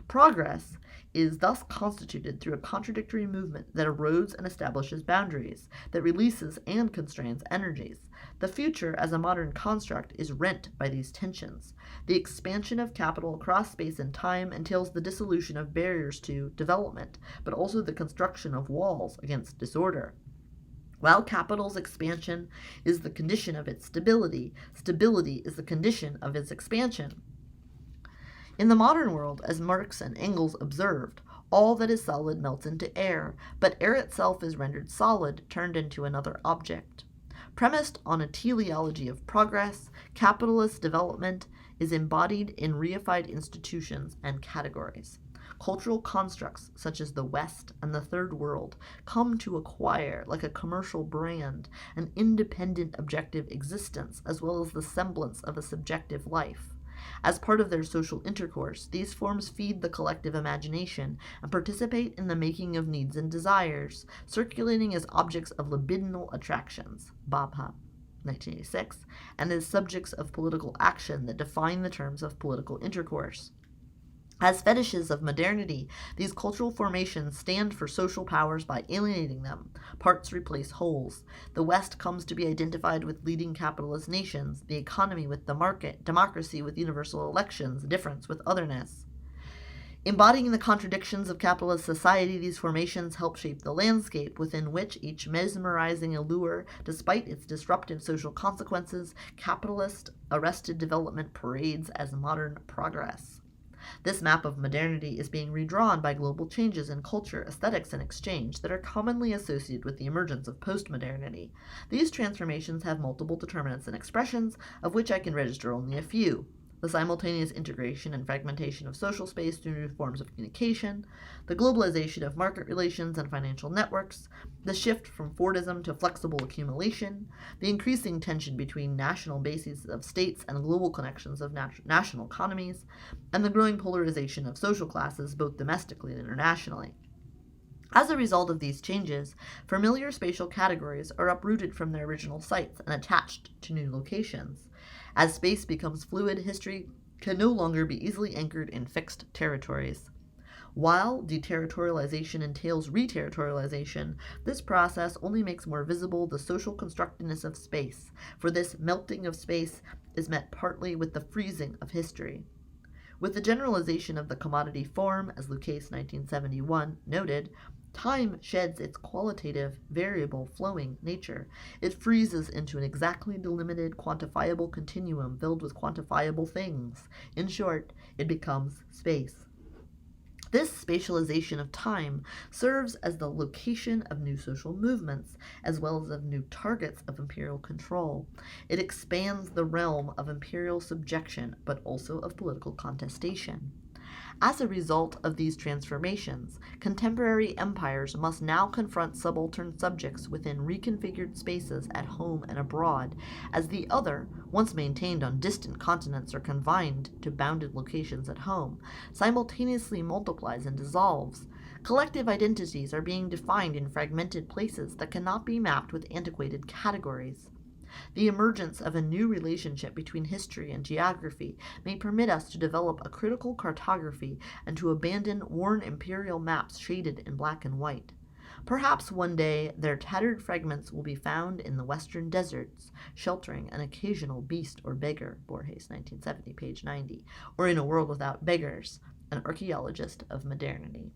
Progress is thus constituted through a contradictory movement that erodes and establishes boundaries, that releases and constrains energies. The future as a modern construct is rent by these tensions. The expansion of capital across space and time entails the dissolution of barriers to development, but also the construction of walls against disorder. While capital's expansion is the condition of its stability, stability is the condition of its expansion. In the modern world, as Marx and Engels observed, all that is solid melts into air, but air itself is rendered solid, turned into another object. Premised on a teleology of progress, capitalist development is embodied in reified institutions and categories. Cultural constructs such as the West and the Third World come to acquire, like a commercial brand, an independent objective existence as well as the semblance of a subjective life. As part of their social intercourse, these forms feed the collective imagination and participate in the making of needs and desires, circulating as objects of libidinal attractions, Babha, 1986, and as subjects of political action that define the terms of political intercourse. As fetishes of modernity, these cultural formations stand for social powers by alienating them. Parts replace wholes. The West comes to be identified with leading capitalist nations, the economy with the market, democracy with universal elections, difference with otherness. Embodying the contradictions of capitalist society, these formations help shape the landscape within which each mesmerizing allure, despite its disruptive social consequences, capitalist arrested development parades as modern progress. This map of modernity is being redrawn by global changes in culture, aesthetics, and exchange that are commonly associated with the emergence of postmodernity. These transformations have multiple determinants and expressions, of which I can register only a few. The simultaneous integration and fragmentation of social space through new forms of communication, the globalization of market relations and financial networks, the shift from Fordism to flexible accumulation, the increasing tension between national bases of states and global connections of national economies, and the growing polarization of social classes both domestically and internationally. As a result of these changes, familiar spatial categories are uprooted from their original sites and attached to new locations. As space becomes fluid, history can no longer be easily anchored in fixed territories. While deterritorialization entails reterritorialization, this process only makes more visible the social constructedness of space, for this melting of space is met partly with the freezing of history. With the generalization of the commodity form, as Lucchese 1971 noted, time sheds its qualitative, variable, flowing nature. It freezes into an exactly delimited, quantifiable continuum filled with quantifiable things. In short, it becomes space. This spatialization of time serves as the location of new social movements, as well as of new targets of imperial control. It expands the realm of imperial subjection, but also of political contestation. As a result of these transformations, contemporary empires must now confront subaltern subjects within reconfigured spaces at home and abroad, as the other, once maintained on distant continents or confined to bounded locations at home, simultaneously multiplies and dissolves. Collective identities are being defined in fragmented places that cannot be mapped with antiquated categories. The emergence of a new relationship between history and geography may permit us to develop a critical cartography and to abandon worn imperial maps shaded in black and white. Perhaps one day their tattered fragments will be found in the western deserts, sheltering an occasional beast or beggar, Borges 1970, page 90, or in a world without beggars, an archaeologist of modernity.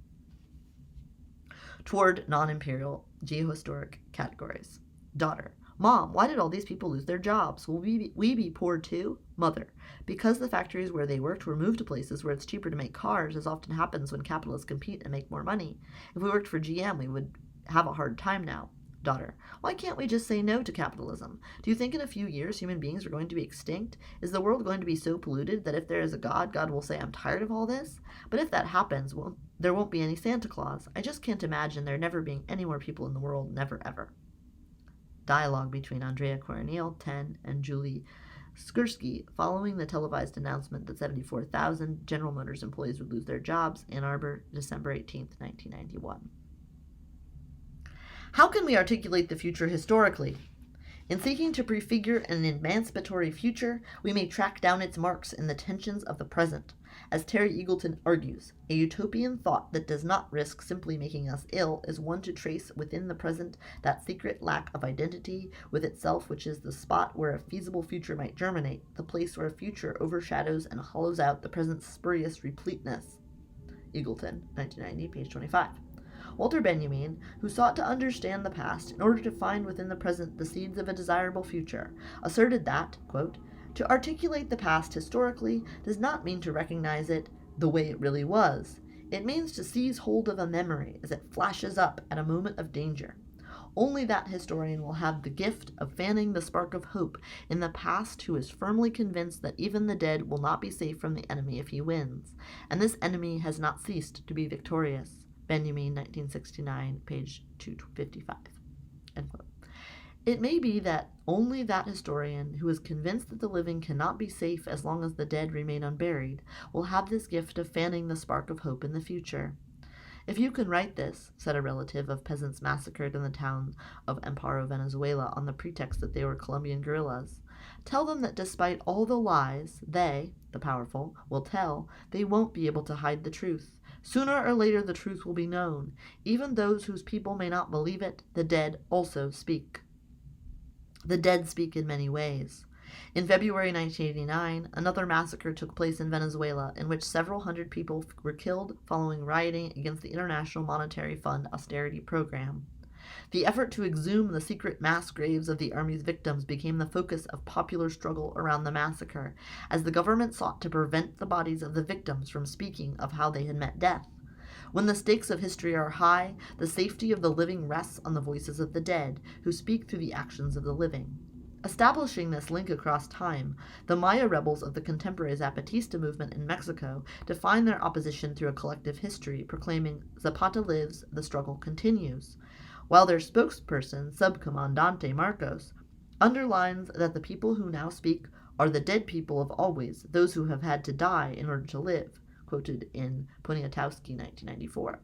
Toward non-imperial geohistoric categories. Daughter: Mom, why did all these people lose their jobs? Will we be poor too? Mother: because the factories where they worked were moved to places where it's cheaper to make cars, as often happens when capitalists compete and make more money. If we worked for GM, we would have a hard time now. Daughter: why can't we just say no to capitalism? Do you think in a few years human beings are going to be extinct? Is the world going to be so polluted that if there is a God, God will say, I'm tired of all this? But if that happens, there won't be any Santa Claus. I just can't imagine there never being any more people in the world, never ever. Dialogue between Andrea Coronil, 10, and Julie Skurski following the televised announcement that 74,000 General Motors employees would lose their jobs, Ann Arbor, December 18, 1991. How can we articulate the future historically? In seeking to prefigure an emancipatory future, we may track down its marks in the tensions of the present. As Terry Eagleton argues, a utopian thought that does not risk simply making us ill is one to trace within the present that secret lack of identity with itself which is the spot where a feasible future might germinate, the place where a future overshadows and hollows out the present's spurious repleteness. Eagleton, 1990, page 25. Walter Benjamin, who sought to understand the past in order to find within the present the seeds of a desirable future, asserted that, quote, to articulate the past historically does not mean to recognize it the way it really was. It means to seize hold of a memory as it flashes up at a moment of danger. Only that historian will have the gift of fanning the spark of hope in the past who is firmly convinced that even the dead will not be safe from the enemy if he wins, and this enemy has not ceased to be victorious. Benjamin, 1969, page 255. End quote. It may be that only that historian who is convinced that the living cannot be safe as long as the dead remain unburied will have this gift of fanning the spark of hope in the future. If you can write this, said a relative of peasants massacred in the town of Amparo, Venezuela, on the pretext that they were Colombian guerrillas, tell them that despite all the lies they, the powerful, will tell, they won't be able to hide the truth. Sooner or later the truth will be known. Even those whose people may not believe it, the dead also speak. The dead speak in many ways. In February 1989, another massacre took place in Venezuela in which several hundred people were killed following rioting against the International Monetary Fund austerity program. The effort to exhume the secret mass graves of the army's victims became the focus of popular struggle around the massacre, as the government sought to prevent the bodies of the victims from speaking of how they had met death. When the stakes of history are high, the safety of the living rests on the voices of the dead, who speak through the actions of the living. Establishing this link across time, the Maya rebels of the contemporary Zapatista movement in Mexico define their opposition through a collective history, proclaiming, "Zapata lives, the struggle continues," while their spokesperson, Subcomandante Marcos, underlines that the people who now speak are the dead people of always, those who have had to die in order to live, quoted in Poniatowski, 1994.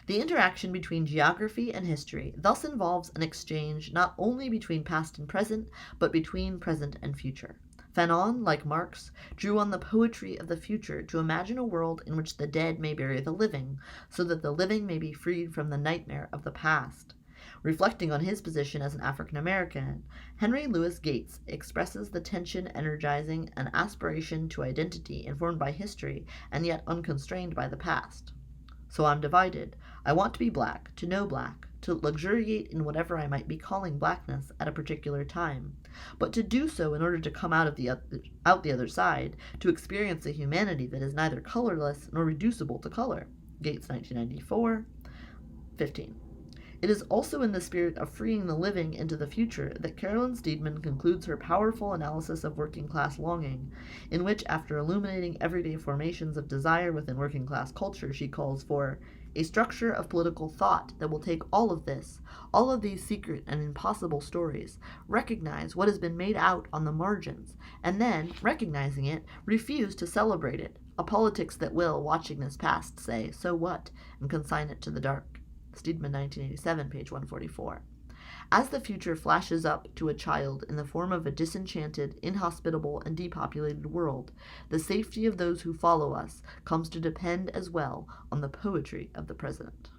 The interaction between geography and history thus involves an exchange not only between past and present, but between present and future. Fanon, like Marx, drew on the poetry of the future to imagine a world in which the dead may bury the living, so that the living may be freed from the nightmare of the past. Reflecting on his position as an African American, Henry Louis Gates expresses the tension energizing an aspiration to identity informed by history and yet unconstrained by the past. So I'm divided. I want to be black, to know black, to luxuriate in whatever I might be calling blackness at a particular time, but to do so in order to come out the other side, to experience a humanity that is neither colorless nor reducible to color. Gates, 1994, 15. It is also in the spirit of freeing the living into the future that Carolyn Steedman concludes her powerful analysis of working-class longing, in which, after illuminating everyday formations of desire within working-class culture, she calls for a structure of political thought that will take all of this, all of these secret and impossible stories, recognize what has been made out on the margins, and then, recognizing it, refuse to celebrate it, a politics that will, watching this past, say, "So what?" and consign it to the dark. Steedman, 1987, page 144. As the future flashes up to a child in the form of a disenchanted, inhospitable, and depopulated world, the safety of those who follow us comes to depend as well on the poetry of the present.